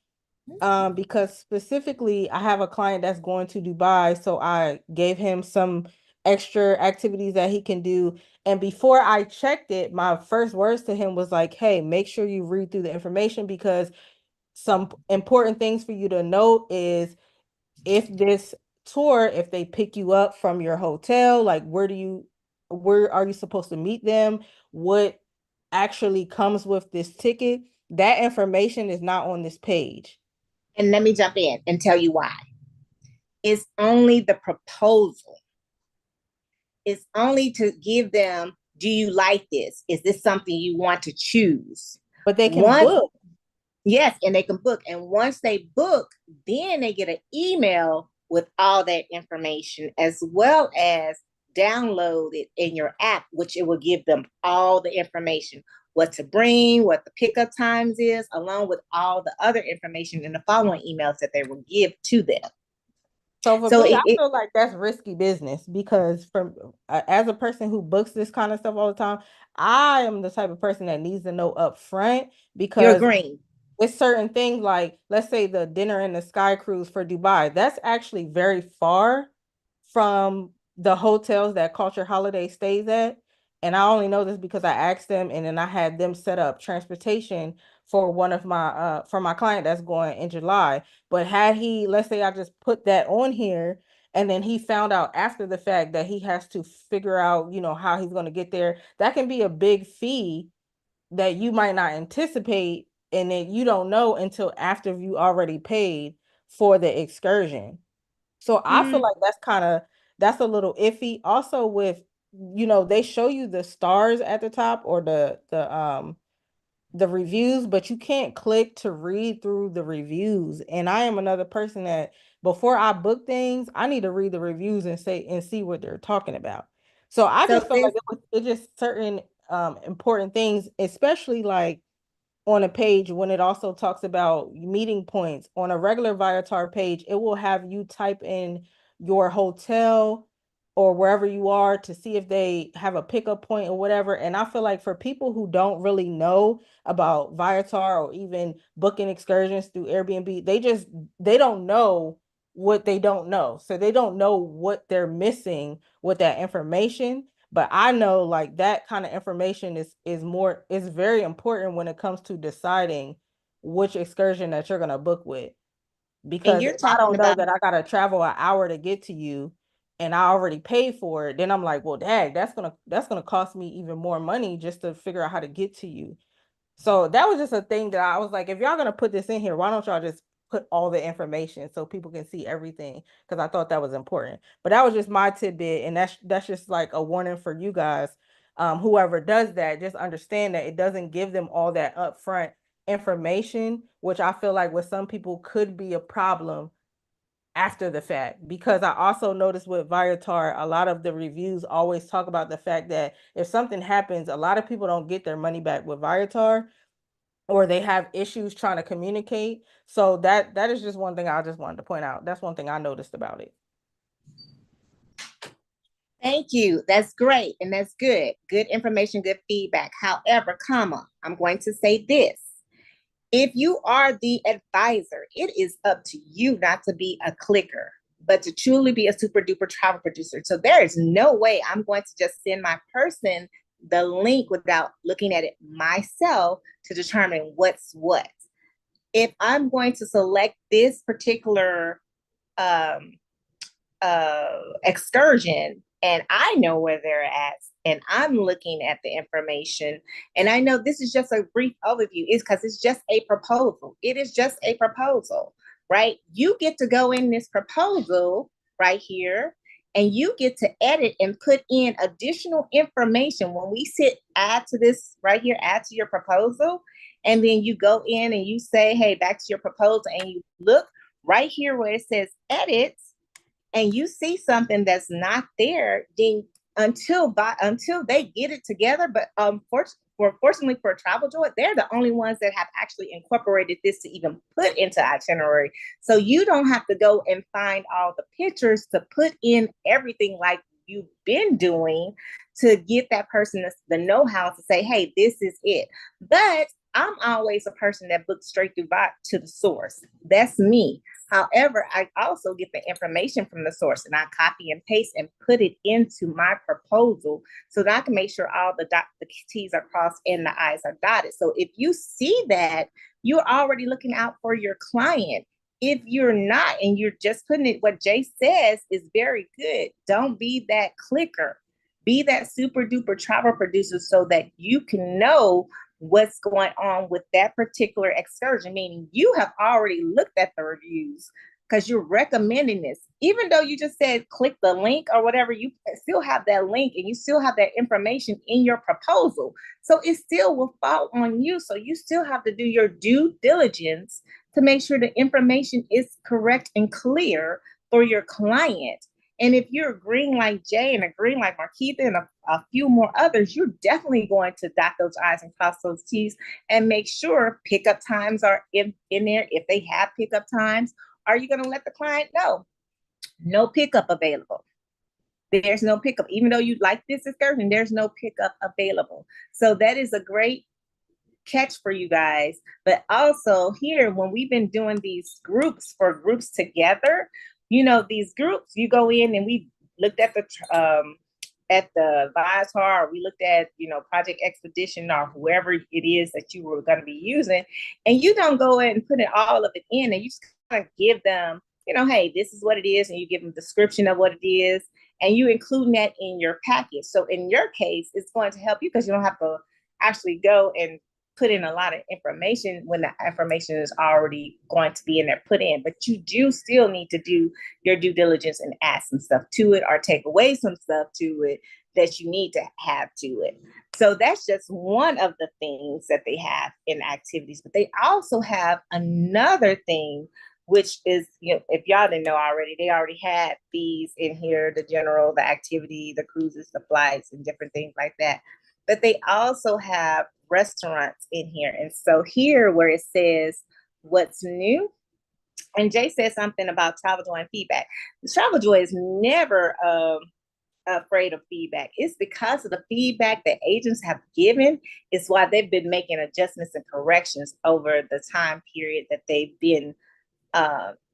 Because specifically I have a client that's going to Dubai, so I gave him some extra activities that he can do. And before I checked it, my first words to him was like, hey, make sure you read through the information, because some important things for you to note is if this tour, if they pick you up from your hotel, like where are you supposed to meet them? What actually comes with this ticket? That information is not on this page. And let me jump in and tell you why. It's only the proposal. It's only to give them, do you like this? Is this something you want to choose? But they can book. Yes, and they can book. And once they book, then they get an email with all that information, as well as download it in your app, which it will give them all the information, what to bring, what the pickup times is, along with all the other information in the following emails that they will give to them. So for So me, I it feel like that's risky business because from as a person who books this kind of stuff all the time, I am the type of person that needs to know up front you're because agreeing. with certain things like let's say the dinner in the sky cruise for Dubai, that's actually very far from the hotels that Culture Holiday stays at. And I only know this because I asked them and then I had them set up transportation for one of my for my client that's going in July. But had he, let's say I just put that on here and then he found out after the fact that he has to figure out, you know, how he's going to get there, that can be a big fee that you might not anticipate and then you don't know until after you already paid for the excursion. So I feel like that's a little iffy. Also with, you know, they show you the stars at the top or the reviews, but you can't click to read through the reviews. And I am another person that before I book things, I need to read the reviews and see what they're talking about. So I So just felt like this it's just certain important things, especially like on a page when it also talks about meeting points on a regular Viator page, it will have you type in your hotel or wherever you are to see if they have a pickup point or whatever. And I feel like for people who don't really know about Viator or even booking excursions through Airbnb, they don't know what they don't know. So they don't know what they're missing with that information. But I know like that kind of information is very important when it comes to deciding which excursion that you're gonna book with. and Because you're if I talking don't know about that I gotta travel an hour to get to you and I already paid for it, then I'm like, well, dang, that's gonna cost me even more money just to figure out how to get to you. So that was just a thing that I was like, if y'all gonna put this in here, why don't y'all just put all the information so people can see everything? Because I thought that was important. But that was just my tidbit, and that's just like a warning for you guys. Whoever does that, just understand that it doesn't give them all that upfront information, which I feel like with some people could be a problem after the fact. Because I also noticed with Viator, a lot of the reviews always talk about the fact that if something happens, a lot of people don't get their money back with Viator or they have issues trying to communicate. So that is just one thing I just wanted to point out. That's one thing I noticed about it. Thank you. That's great. And that's good. Good information, good feedback. However, I'm going to say this. If you are the advisor, it is up to you not to be a clicker, but to truly be a super duper travel producer. So there is no way I'm going to just send my person the link without looking at it myself to determine what's what. If I'm going to select this particular um, excursion and I know where they're at and I'm looking at the information and I know this is just a brief overview is because it's just a proposal. It is just a proposal, right? You get to go in this proposal right here and you get to edit and put in additional information. When we add to this right here, add to your proposal, and then you go in and you say, hey, back to your proposal, and you look right here where it says edit, and you see something that's not there, then until they get it together. But fortunately for Travel Joy, they're the only ones that have actually incorporated this to even put into itinerary. So you don't have to go and find all the pictures to put in everything like you've been doing to get that person the know-how to say, hey, this is it. But I'm always a person that books straight through to the source. That's me. However, I also get the information from the source and I copy and paste and put it into my proposal so that I can make sure all the T's are crossed and the I's are dotted. So if you see that, you're already looking out for your client. If you're not, and you're just putting it, what Jay says is very good. Don't be that clicker. Be that super duper travel producer so that you can know what's going on with that particular excursion, meaning you have already looked at the reviews because you're recommending this. Even though you just said click the link or whatever, you still have that link and you still have that information in your proposal. So it still will fall on you. So you still have to do your due diligence to make sure the information is correct and clear for your client. And if you're agreeing like Jay and agreeing like Marquita and a few more others, you're definitely going to dot those I's and cross those T's and make sure pickup times are in there. If they have pickup times, are you going to let the client know? No pickup available. There's no pickup. Even though you'd like this excursion, there's no pickup available. So that is a great catch for you guys. But also here, when we've been doing these groups for groups together, you know, these groups, you go in and we looked at the Viator, or we looked at, you know, Project Expedition or whoever it is that you were going to be using, and you don't go in and put it all of it in, and you just kind of give them, you know, hey, this is what it is, and you give them a description of what it is, and you include that in your package. So in your case, it's going to help you because you don't have to actually go and put in a lot of information when the information is already going to be in there put in. But you do still need to do your due diligence and add some stuff to it or take away some stuff to it that you need to have to it. So that's just one of the things that they have in activities. But they also have another thing, which is, you know, if y'all didn't know already, they already had these in here, the general, the activity, the cruises, the flights, and different things like that. But they also have restaurants in here. And so here where it says what's new, and Jay said something about Travel Joy and feedback. Travel Joy is never afraid of feedback. It's because of the feedback that agents have given is why they've been making adjustments and corrections over the time period that they've been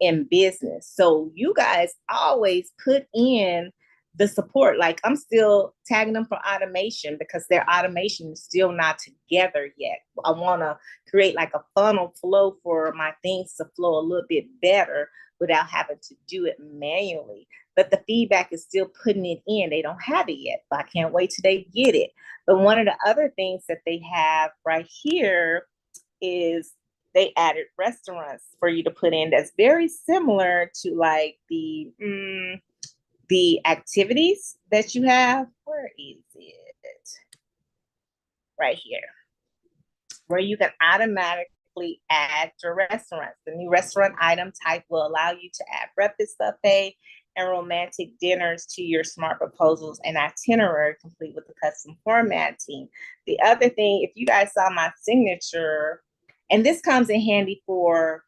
in business. So you guys always put in the support. Like I'm still tagging them for automation because their automation is still not together yet. I want to create like a funnel flow for my things to flow a little bit better without having to do it manually. But the feedback is still putting it in. They don't have it yet, but I can't wait till they get it. But one of the other things that they have right here is they added restaurants for you to put in that's very similar to like the activities that you have. Where is it? Right here, where you can automatically add your restaurants. The new restaurant item type will allow you to add breakfast buffet and romantic dinners to your smart proposals and itinerary complete with the custom formatting. The other thing, if you guys saw my signature, and this comes in handy for,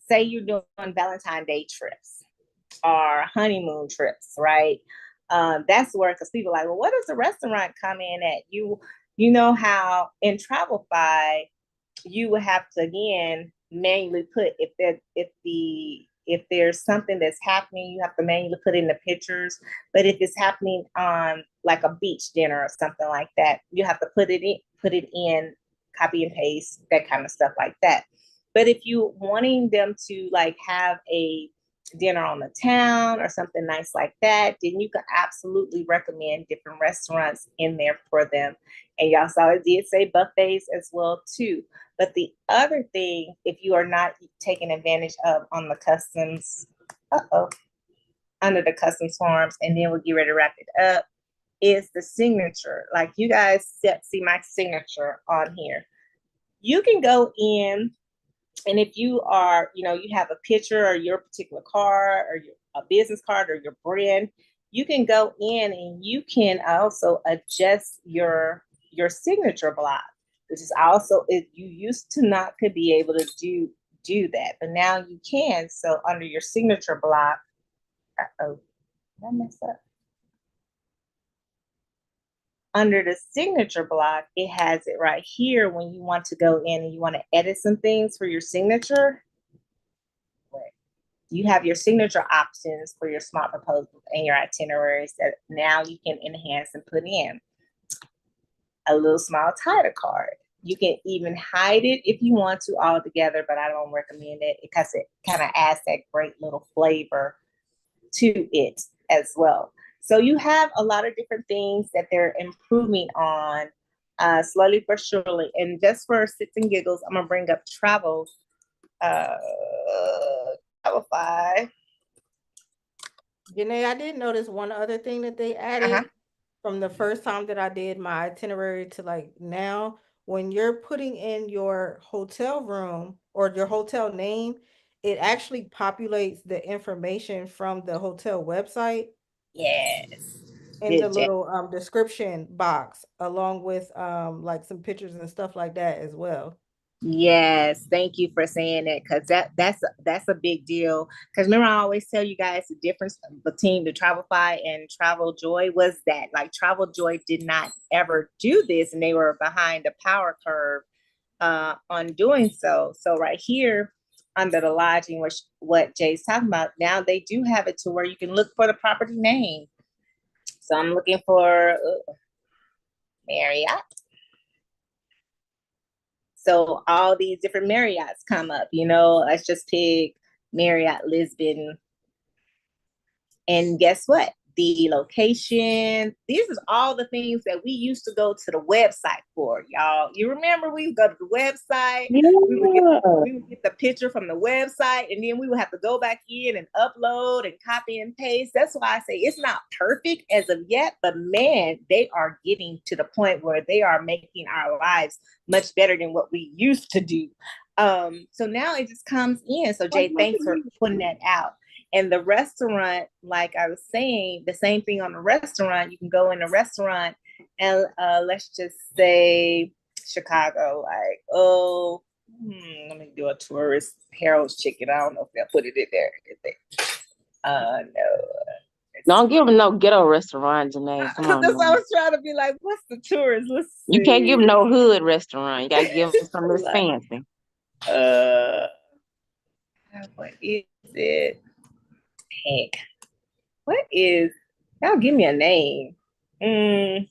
say you're doing Valentine's Day trips or honeymoon trips, right? That's where, because people are like, well, what does the restaurant come in at? You know how in Travelify, you would have to again manually put if there's something that's happening, you have to manually put in the pictures. But if it's happening on like a beach dinner or something like that, you have to put it in, copy and paste, that kind of stuff like that. But if you wanting them to like have a dinner on the town or something nice like that, then you can absolutely recommend different restaurants in there for them. And y'all saw it did say buffets as well too. But the other thing, if you are not taking advantage of on the customs, under the customs forms, and then we'll get ready to wrap it up, is the signature. Like you guys see my signature on here. You can go in, and if you are, you know, you have a picture or your particular card or a business card or your brand, you can go in and you can also adjust your signature block, which is also, you used to not could be able to do that, but now you can. So under your signature block, did I mess up? Under the signature block, it has it right here when you want to go in and you want to edit some things for your signature. You have your signature options for your smart proposals and your itineraries that now you can enhance and put in. A little small title card. You can even hide it if you want to all together, but I don't recommend it because it kind of adds that great little flavor to it as well. So you have a lot of different things that they're improving on slowly but surely. And just for sits and giggles, I'm gonna bring up travel Travelify. Janae, I did notice one other thing that they added from the first time that I did my itinerary to like now. When you're putting in your hotel room or your hotel name, it actually populates the information from the hotel website Yes. in the Good, Jay. little description box, along with like some pictures and stuff like that as well. Yes, thank you for saying that, because that's a big deal. Because remember, I always tell you guys the difference between the Travelify and Travel Joy was that like Travel Joy did not ever do this, and they were behind the power curve on doing so. So right here under the lodging, which what Jay's talking about, now they do have it to where you can look for the property name. So I'm looking for Marriott. So all these different Marriotts come up, let's just pick Marriott Lisbon. And guess what? The location, these is all the things that we used to go to the website for, y'all. You remember we would go to the website, we would get the picture from the website, and then we would have to go back in and upload and copy and paste. That's why I say it's not perfect as of yet, but man, they are getting to the point where they are making our lives much better than what we used to do. So now it just comes in. So Jay, thanks for putting that out. And the restaurant, like I was saying, the same thing on the restaurant. You can go in a restaurant and let's just say Chicago, like, let me do a tourist Harold's Chicken. I don't know if they'll put it in there. No. Don't give them no ghetto restaurant, Janae. Come on. That's why I was trying to be like, what's the tourist? Let's see. You can't give them no hood restaurant. You gotta give them something that's fancy. What is it? Heck, what is? Y'all give me a name. From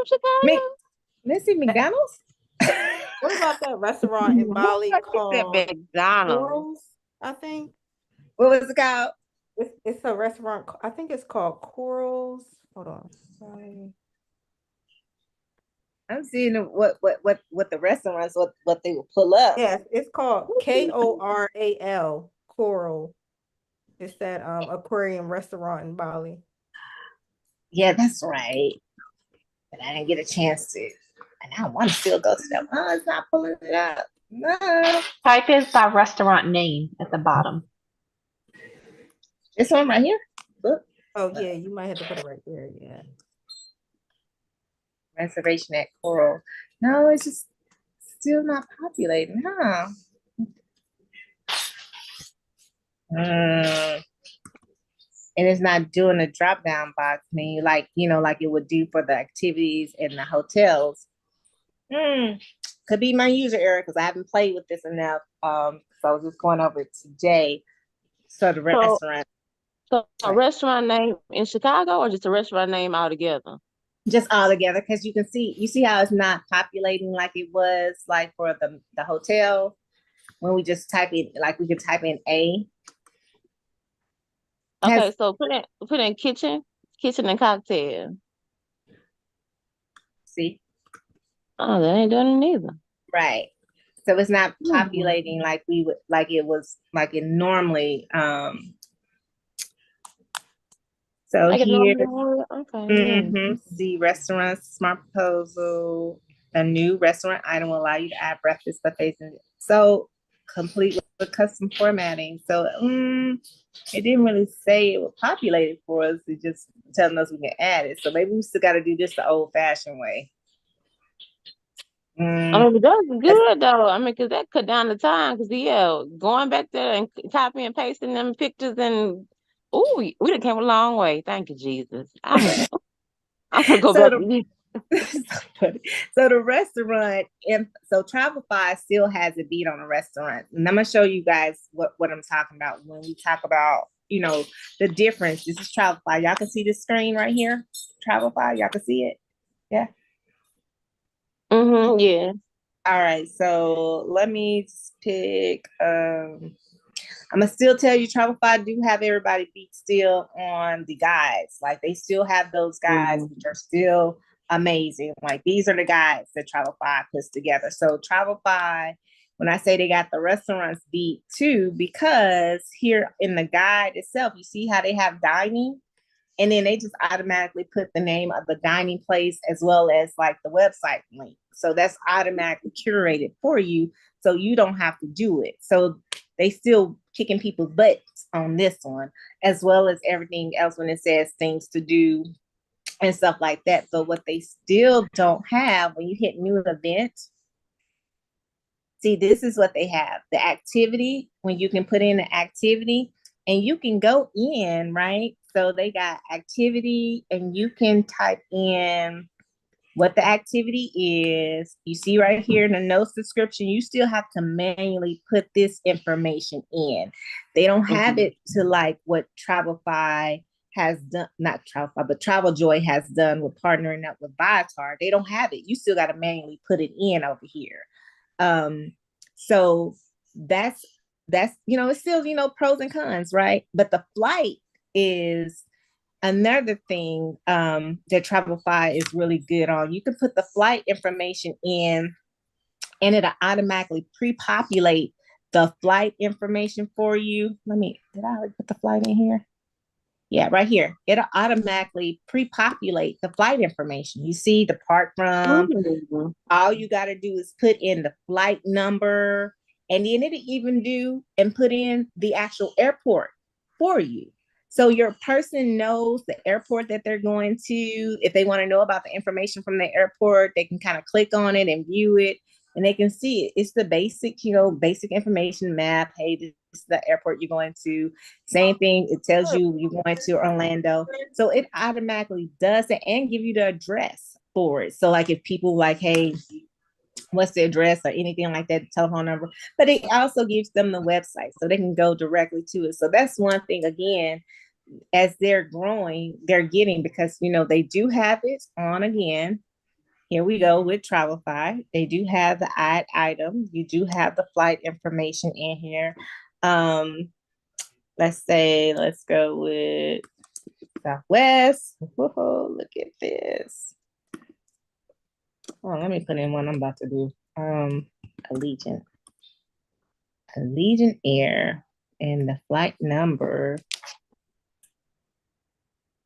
Chicago? Let's see, McDonald's. What about that restaurant in Bali called McDonald's? Corals, I think? What was it called? It's a restaurant. I think it's called Corals. Hold on. Sorry. I'm seeing what the restaurants what they will pull up. Yes, it's called Koral. Coral. It's that aquarium restaurant in Bali. Yeah, that's right. But I didn't get a chance to. And I want to still go to that. Oh, it's not pulling it up. No. Type in the restaurant name at the bottom. This one right here. Look. Oh yeah, you might have to put it right there. Yeah. Reservation at Coral. No, it's just still not populating, huh? And it's not doing a drop down box menu like it would do for the activities in the hotels. Could be my user error because I haven't played with this enough. So I was just going over it today. So the restaurant. So a restaurant name in Chicago or just a restaurant name altogether? Just all together, because you see how it's not populating like it was like for the hotel when we just type in, like we could type in A. Okay, so put in kitchen and cocktail. See? Oh, that ain't doing it either. Right. So it's not populating like we would, like it was, like it normally. So Like here, okay. see restaurants, smart proposal, a new restaurant item will allow you to add breakfast buffets, and so complete with custom formatting. So it didn't really say it would populate it for us. It just telling us we can add it. So maybe we still got to do this the old-fashioned way. I mean, that's good though. I mean, because that cut down the time. Because going back there and copy and pasting them pictures and we done came a long way. Thank you, Jesus. I'm gonna go back. So the restaurant, and so Travelify still has a beat on the restaurant, and I'm gonna show you guys what I'm talking about when we talk about the difference. This is Travelify. Y'all can see the screen right here. Travelify, y'all can see it. Yeah. Yeah. All right. So let me pick. I'm gonna still tell you, Travelify do have everybody beat still on the guides. Like they still have those guides, which are still amazing. Like these are the guides that Travelify puts together. So Travelify, when I say they got the restaurants beat too, because here in the guide itself, you see how they have dining, and then they just automatically put the name of the dining place as well as like the website link. So that's automatically curated for you, so you don't have to do it. So they still kicking people's butts on this one, as well as everything else when it says things to do and stuff like that. But what they still don't have when you hit new event, see, this is what they have. The activity, when you can put in the activity and you can go in, right? So they got activity and you can type in what the activity is. You see right here in the notes description, you still have to manually put this information in. They don't have it to like what Travelify has done, not Travelify, but Travel Joy has done with partnering up with Viator. They don't have it. You still got to manually put it in over here. So that's, it's still, pros and cons, right? But the flight is another thing that Travelify is really good on. You can put the flight information in and it'll automatically pre-populate the flight information for you. Did I already put the flight in here? Yeah, right here. It'll automatically pre-populate the flight information. You see, depart from. All you got to do is put in the flight number, and then it'll even do and put in the actual airport for you. So your person knows the airport that they're going to. If they want to know about the information from the airport, they can kind of click on it and view it, and they can see it. It's the basic, basic information map. Hey, this is the airport you're going to. Same thing. It tells you you're going to Orlando. So it automatically does it and give you the address for it. So like if people like, hey, what's the address or anything like that, the telephone number, but it also gives them the website so they can go directly to it. So that's one thing, again, as they're growing, they're getting, because, they do have it on again. Here we go with Travelify. They do have the item. You do have the flight information in here. Let's go with Southwest. Whoa, look at this. Oh, let me put in what I'm about to do. Allegiant Air, and the flight number.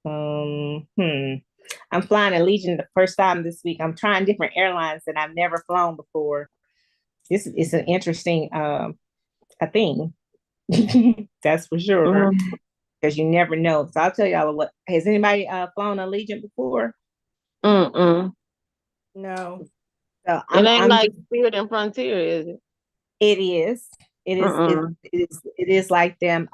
I'm flying Allegiant the first time this week. I'm trying different airlines that I've never flown before. This is an interesting a thing. That's for sure. Because you never know. So I'll tell y'all what. Has anybody flown Allegiant before? No. So It ain't like Spirit and Frontier, is it? It is. It is like them.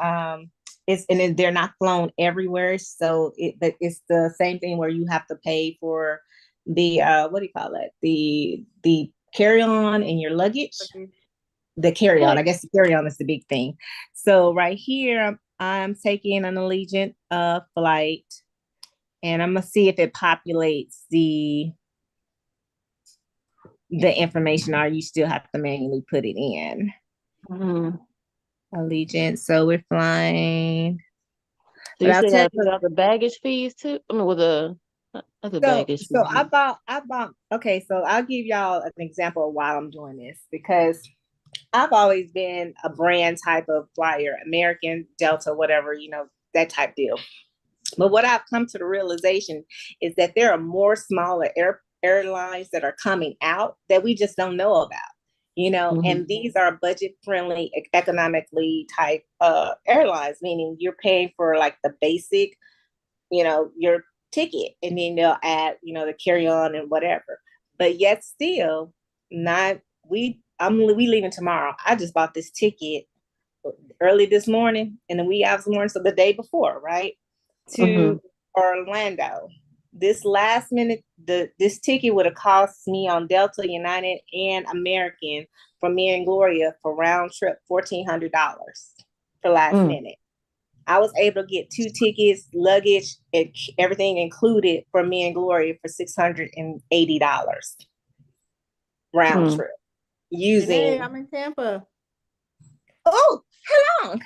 They're not flown everywhere, so it's the same thing where you have to pay for the what do you call it? The carry-on and your luggage. The carry-on, I guess the carry-on is the big thing. So right here, I'm taking an Allegiant flight, and I'm gonna see if it populates the information, or you still have to manually put it in. Allegiant. So we're flying. So you still gotta put out the baggage fees too? I mean, with the baggage. So I bought. Okay, so I'll give y'all an example of why I'm doing this, because I've always been a brand type of flyer, American, Delta, whatever, that type deal. But what I've come to the realization is that there are more smaller airlines that are coming out that we just don't know about. And these are budget friendly, economically type airlines, meaning you're paying for like the basic, your ticket, and then they'll add, the carry on and whatever. But yet still we leaving tomorrow. I just bought this ticket early this morning, and the wee hours of the morning, so the day before, right, to Orlando. This last minute, this ticket would have cost me on Delta, United, and American for me and Gloria for round trip $1,400 for last minute. I was able to get 2 tickets, luggage, and everything included for me and Gloria for $680 round trip. Hey, I'm in Tampa. Oh, how long?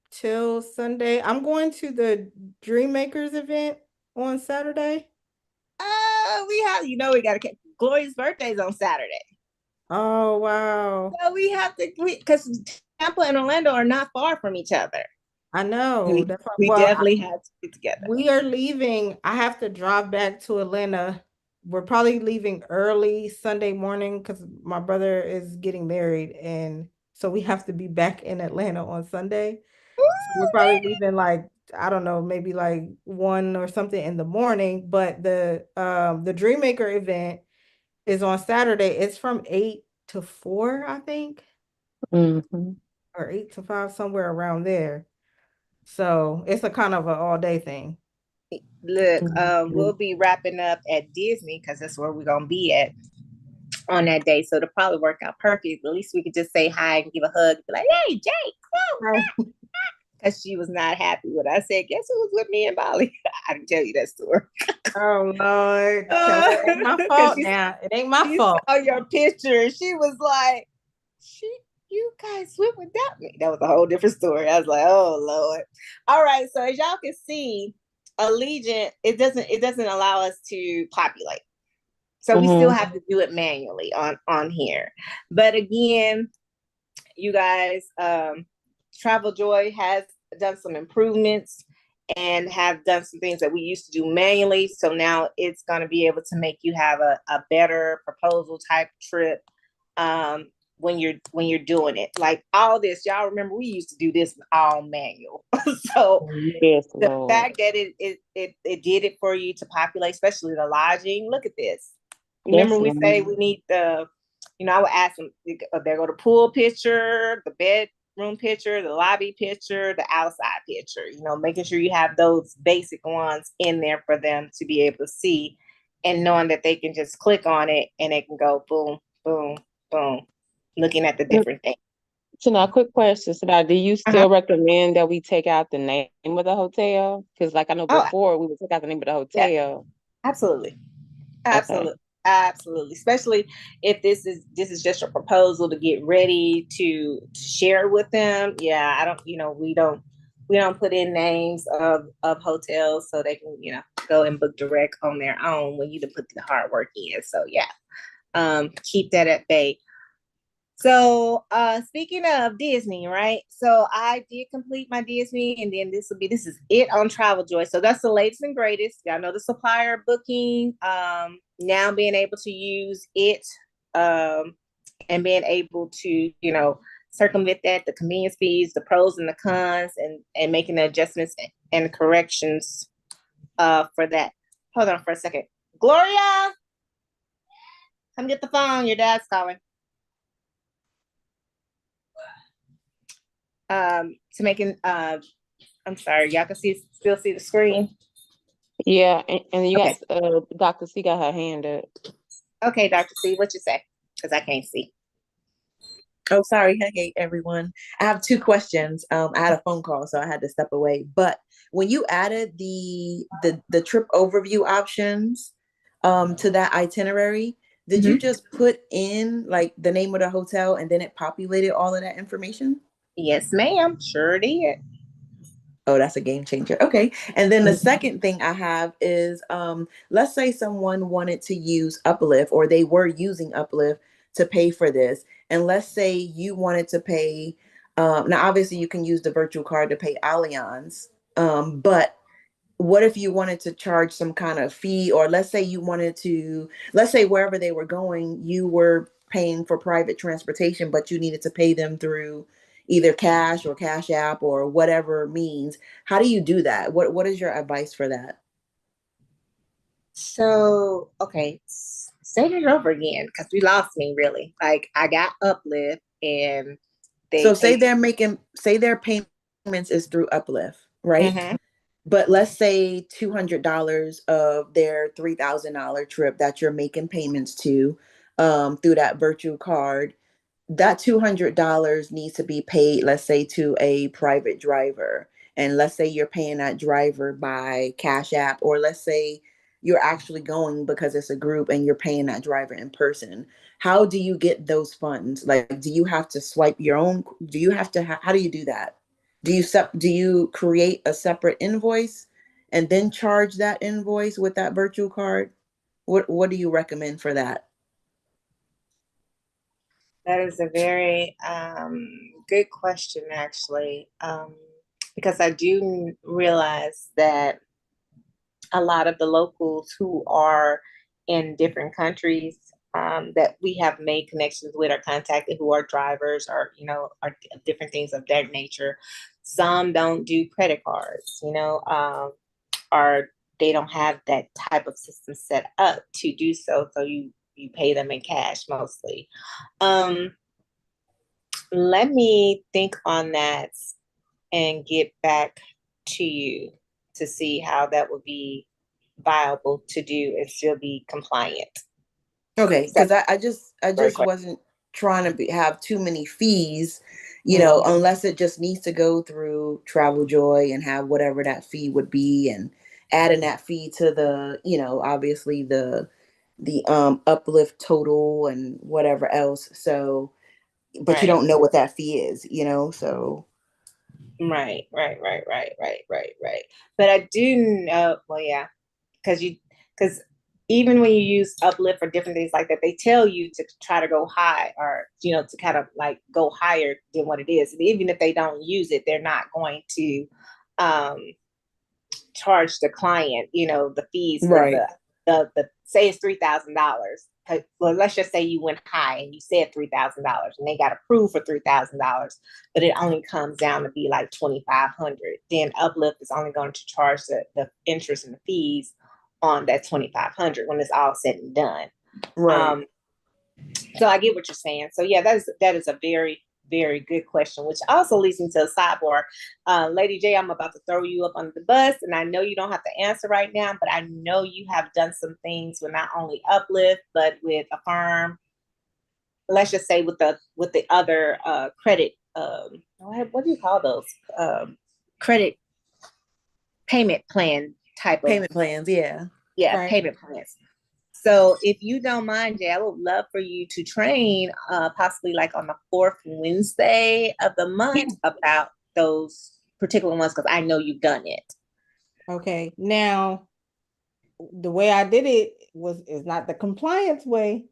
Till Sunday. I'm going to the Dream Makers event on Saturday. We got to Gloria's birthday's on Saturday. Oh, wow. So we have to, because Tampa and Orlando are not far from each other. I know. We, That's why, we well, definitely have to get together. we are leaving. I have to drive back to Atlanta. We're probably leaving early Sunday morning because my brother is getting married, and so we have to be back in Atlanta on Sunday. So we're probably leaving like, I don't know, maybe like 1 or something in the morning. But the Dreammaker event is on Saturday. It's from 8 to 4, I think, Mhm. or 8 to 5, somewhere around there. So it's a kind of an all day thing. Look, we'll Mhm. be wrapping up at Disney because that's where we're gonna be at on that day. So it'll probably work out perfect. At least we could just say hi and give a hug, be like, "Hey, Jake," Right. because she was not happy when I said, "Guess who was with me in Bali?" I didn't tell you that story. Oh Lord. Tell her it ain't my Because fault now. It ain't my she fault. saw your picture. She was like, you guys went without me. That was a whole different story. I was like, oh Lord. All right. So as y'all can see, Allegiant, it doesn't allow us to populate. So we still Mhm. have to do it manually on here. But again, you guys, Travel Joy has done some improvements and have done some things that we used to do manually. So now it's going to be able to make you have a better proposal type trip when you're doing it. Like all this, y'all remember we used to do this all manual. So Yes, the Lord. fact that it did it for you to populate, especially the lodging. Look at this. Remember Yes, we say Lord. we need I would ask them, there go the pool picture, the bedroom picture, the lobby picture, the outside picture, making sure you have those basic ones in there for them to be able to see, and knowing that they can just click on it and they can go boom, boom, boom, looking at the different things. So now, quick question. So now, do you Uh-huh. still recommend that we take out the name of the hotel? Because like I know Oh, before we would take out the name of the yeah, hotel. absolutely. Okay. Absolutely. Absolutely. Especially if this is just a proposal to get ready to share with them. Yeah, I don't, we don't put in names of hotels so they can, go and book direct on their own when you to put the hard work in. So yeah. Keep that at bay. So speaking of Disney, right? So I did complete my Disney, and then this is it on Travel Joy. So that's the latest and greatest. Y'all know the supplier booking. Now being able to use it, and being able to, circumvent that, the convenience fees, the pros and the cons, and making the adjustments and corrections for that. Hold on for a second. Gloria, come get the phone. Your dad's calling. To making I'm sorry, y'all can still see the screen. Yeah, and you Okay. got Dr. C got her hand up. Okay, Dr. C, what you say? Because I can't see. Oh, sorry. Hey, everyone. I have two questions. I had a phone call, so I had to step away. But when you added the trip overview options to that itinerary, did you just put in like the name of the hotel and then it populated all of that information? Yes, ma'am. Sure did. Oh, that's a game changer. Okay. And then the second thing I have is let's say someone wanted to use Uplift or they were using Uplift to pay for this. And let's say you wanted to pay, now obviously you can use the virtual card to pay Allianz, but what if you wanted to charge some kind of fee, or let's say let's say wherever they were going, you were paying for private transportation, but you needed to pay them through either cash or cash app or whatever means. How do you do that? What is your advice for that? So, okay, say it over again because we lost me really. Like I got Uplift and they So say take. their payments is through Uplift, right? Mhm. But let's say $200 of their $3,000 trip that you're making payments to through that virtual card, that $200 needs to be paid, let's say, to a private driver. And let's say you're paying that driver by Cash App, or let's say you're actually going because it's a group and you're paying that driver in person. How do you get those funds? Like, do you have to swipe your own? Do you have to, how do you do that? Do you create a separate invoice and then charge that invoice with that virtual card? What do you recommend for that? That is a very good question, actually, because I do realize that a lot of the locals who are in different countries that we have made connections with or contacted who are drivers or, are different things of that nature. Some don't do credit cards, or they don't have that type of system set up to do so. So you pay them in cash mostly. Let me think on that and get back to you to see how that would be viable to do and still be compliant. Okay, So, because I very just quick. wasn't trying to have too many fees, Mhm. unless it just needs to go through Travel Joy and have whatever that fee would be, and adding that fee to the, obviously the uplift total and whatever else. So, but you Right, don't know what that fee is, so. right. But I do know, well, yeah, because even when you use uplift or different things like that, they tell you to try to go high or, to kind of like go higher than what it is. And even if they don't use it, they're not going to um, charge the client, the fees for Right. the say it's $3,000. Well, let's just say you went high and you said $3,000 and they got approved for $3,000, but it only comes down to be like 2,500. Then Uplift is only going to charge the interest and the fees on that 2,500 when it's all said and done. Right. So I get what you're saying. So yeah, that is a very, very good question, which also leads me to a sidebar. Lady J, I'm about to throw you up on the bus, and I know you don't have to answer right now, but I know you have done some things with not only Uplift, but with Affirm. Let's just say with the other credit, what do you call those? Credit payment plan type of, Payment plans, yeah. yeah, Right. payment plans. So if you don't mind, Jay, I would love for you to train possibly like on the fourth Wednesday of the month about those particular ones because I know you've done it. Okay. Now, the way I did it is not the compliance way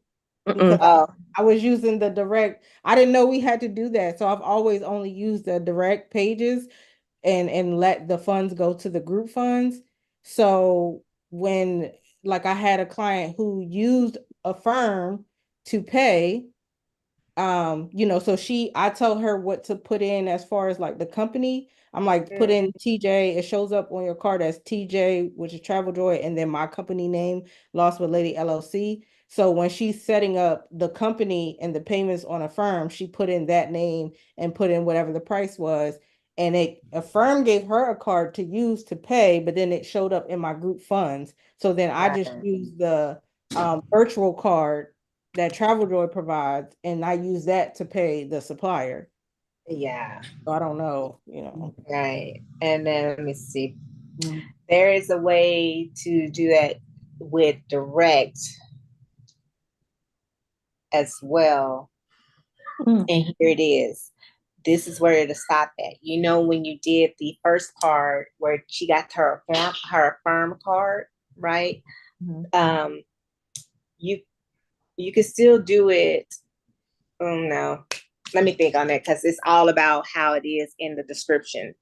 because Oh, I was using the direct. I didn't know we had to do that. So I've always only used the direct pages and let the funds go to the group funds. So when like I had a client who used Affirm to pay, so I tell her what to put in as far as like the company. I'm like, put in TJ. It shows up on your card as TJ, which is Travel Joy, and then my company name, Lost with Lady LLC. So when she's setting up the company and the payments on Affirm, she put in that name and put in whatever the price was. And Affirm gave her a card to use to pay, but then it showed up in my group funds. So then I just right. used the virtual card that Travel Joy provides, and I use that to pay the supplier. Yeah, So I don't know, right. And then let me see. There is a way to do that with direct as well. And here it is. This is where to stop at. When you did the first card where she got her Affirm card, right? You could still do it. Oh no, let me think on that because it's all about how it is in the description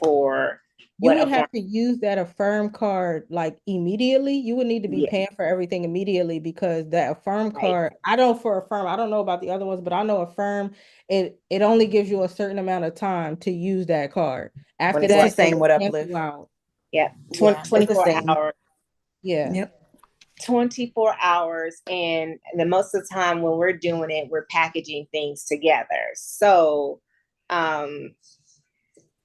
for You what would Affirm. have to use that Affirm card like immediately. You would need to be Yeah. paying for everything immediately because that Affirm Right. card, I know for Affirm, I don't know about the other ones, but I know Affirm, it only gives you a certain amount of time to use that card. After It's the that, same with cancel Uplift. out. Yeah, Yeah, it's the 24 same. hours. Yeah. Yep. 24 hours. And the most of the time when we're doing it, we're packaging things together. So,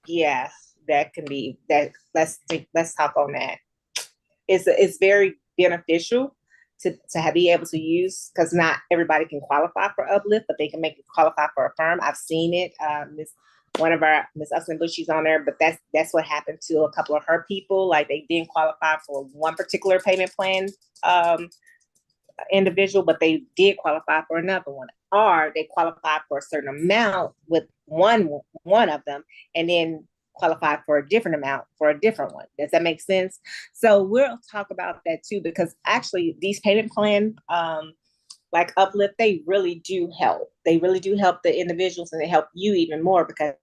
yeah, that can be that. Let's talk on that. It's very beneficial to be able to use because not everybody can qualify for Uplift, but they can make it qualify for Affirm. I've seen it. One of our Miss Upson Bush, she's on there, but that's what happened to a couple of her people. Like they didn't qualify for one particular payment plan individual, but they did qualify for another one. Or they qualified for a certain amount with one of them, and then qualify for a different amount for a different one. Does that make sense? So we'll talk about that too, because actually these payment plan like Uplift, they really do help. they really do help the individuals, and they help you even more because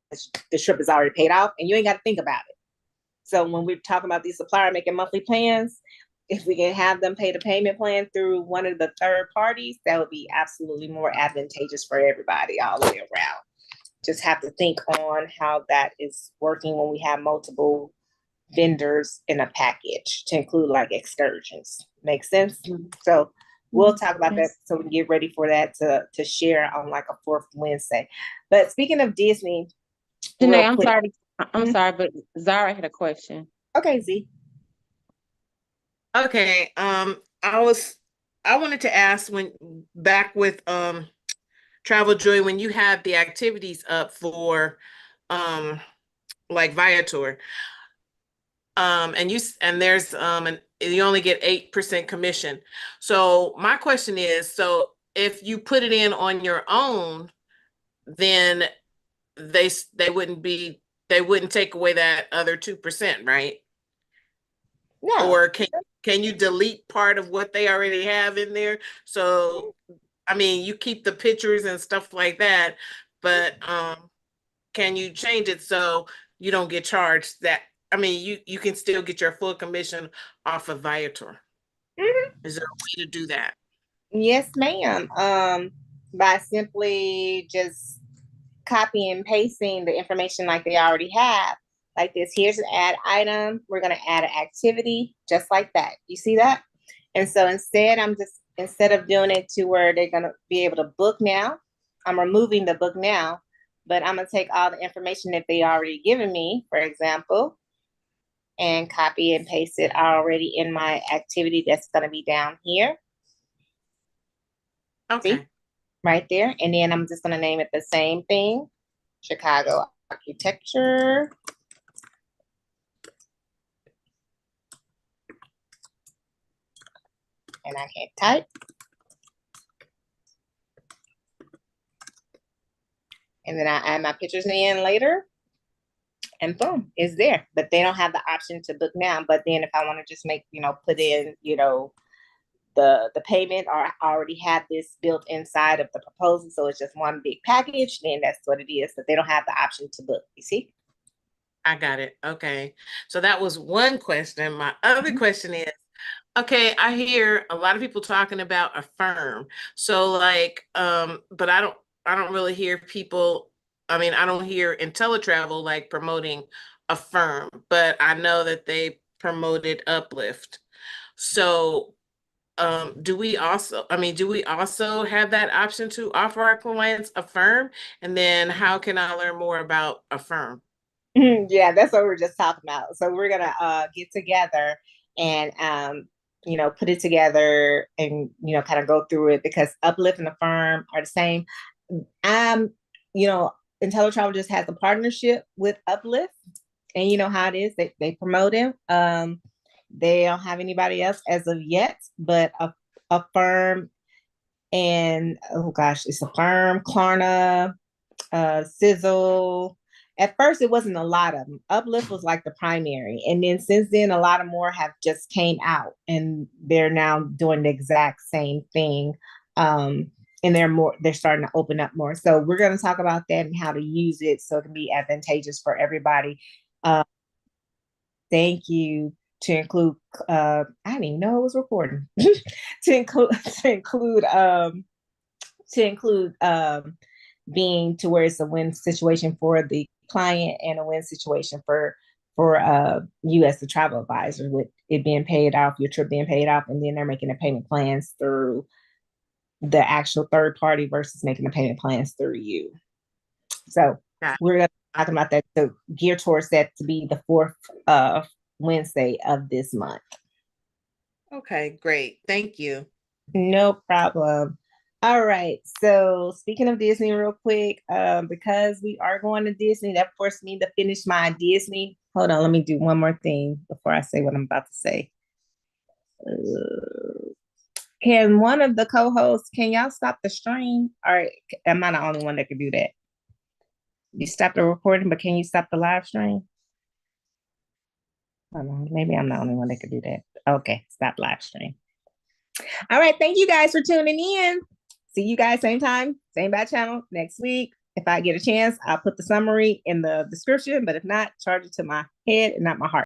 the trip is already paid off and you ain't got to think about it. So when we're talking about these supplier making monthly plans, if we can have them pay the payment plan through one of the third parties, that would be absolutely more advantageous for everybody all the way around. Just have to think on how that is working when we have multiple vendors in a package to include like excursions. Make sense? So we'll talk about that so we can get ready for that to share on like a fourth Wednesday. But speaking of Disney, Janae, real quick. I'm sorry, but Zara had a question. Okay, Z. Okay, I wanted to ask when back with Travel Joy, when you have the activities up for like Viator, and there's and you only get 8% commission. So my question is, so if you put it in on your own, then they wouldn't take away that other 2%, right? No. Or can you delete part of what they already have in there? So, I mean, you keep the pictures and stuff like that, but can you change it so you don't get charged that? I mean, you can still get your full commission off of Viator. Is there a way to do that? Yes, ma'am. By simply just copy and pasting the information like they already have. Like this, here's an add item. We're gonna add an activity just like that. You see that? And so instead of doing it to where they're gonna be able to book now, I'm removing the book now, but I'm gonna take all the information that they already given me, for example, and copy and paste it already in my activity that's gonna be down here. Okay. See? Right there. And then I'm just gonna name it the same thing, Chicago Architecture. And I can't type. And then I add my pictures in later. And boom, it's there. But they don't have the option to book now. But then if I want to just make, put in, the payment, or I already have this built inside of the proposal, so it's just one big package, then that's what it is. But they don't have the option to book, you see? I got it. Okay. So that was one question. My other question is, okay, I hear a lot of people talking about Affirm. So like, but I don't really hear people, I mean, I don't hear IntelliTravel like promoting Affirm, but I know that they promoted Uplift. So do we also have that option to offer our clients Affirm? And then how can I learn more about Affirm? Yeah, that's what we're just talking about. So we're gonna get together and put it together and kind of go through it, because Uplift and Affirm are the same. IntelliTravel just has a partnership with Uplift, and you know how it is, they promote him. They don't have anybody else as of yet, but Affirm and it's Affirm, Klarna, Sizzle. At first, it wasn't a lot of them. Uplift was like the primary, and then since then, a lot of more have just came out, and they're now doing the exact same thing. And they're starting to open up more. So we're going to talk about that and how to use it so it can be advantageous for everybody. Thank you. To include, I didn't even know it was recording. to include being to where it's a win situation for the client and a win situation for you as the travel advisor, with it being paid off, your trip being paid off, and then they're making the payment plans through the actual third party versus making the payment plans through you. So we're going to talk about that, to gear towards that, to be the fourth Wednesday of this month. Okay, great. Thank you. No problem. All right. So speaking of Disney real quick, because we are going to Disney, that forced me to finish my Disney. Hold on, let me do one more thing before I say what I'm about to say. Can one of the co-hosts, can y'all stop the stream? All right, am I the only one that can do that? You stop the recording, but can you stop the live stream? I don't know, maybe I'm the only one that could do that. Okay, stop live stream. All right, thank you guys for tuning in. See you guys same time, same back channel next week. If I get a chance, I'll put the summary in the description, but if not, charge it to my head and not my heart.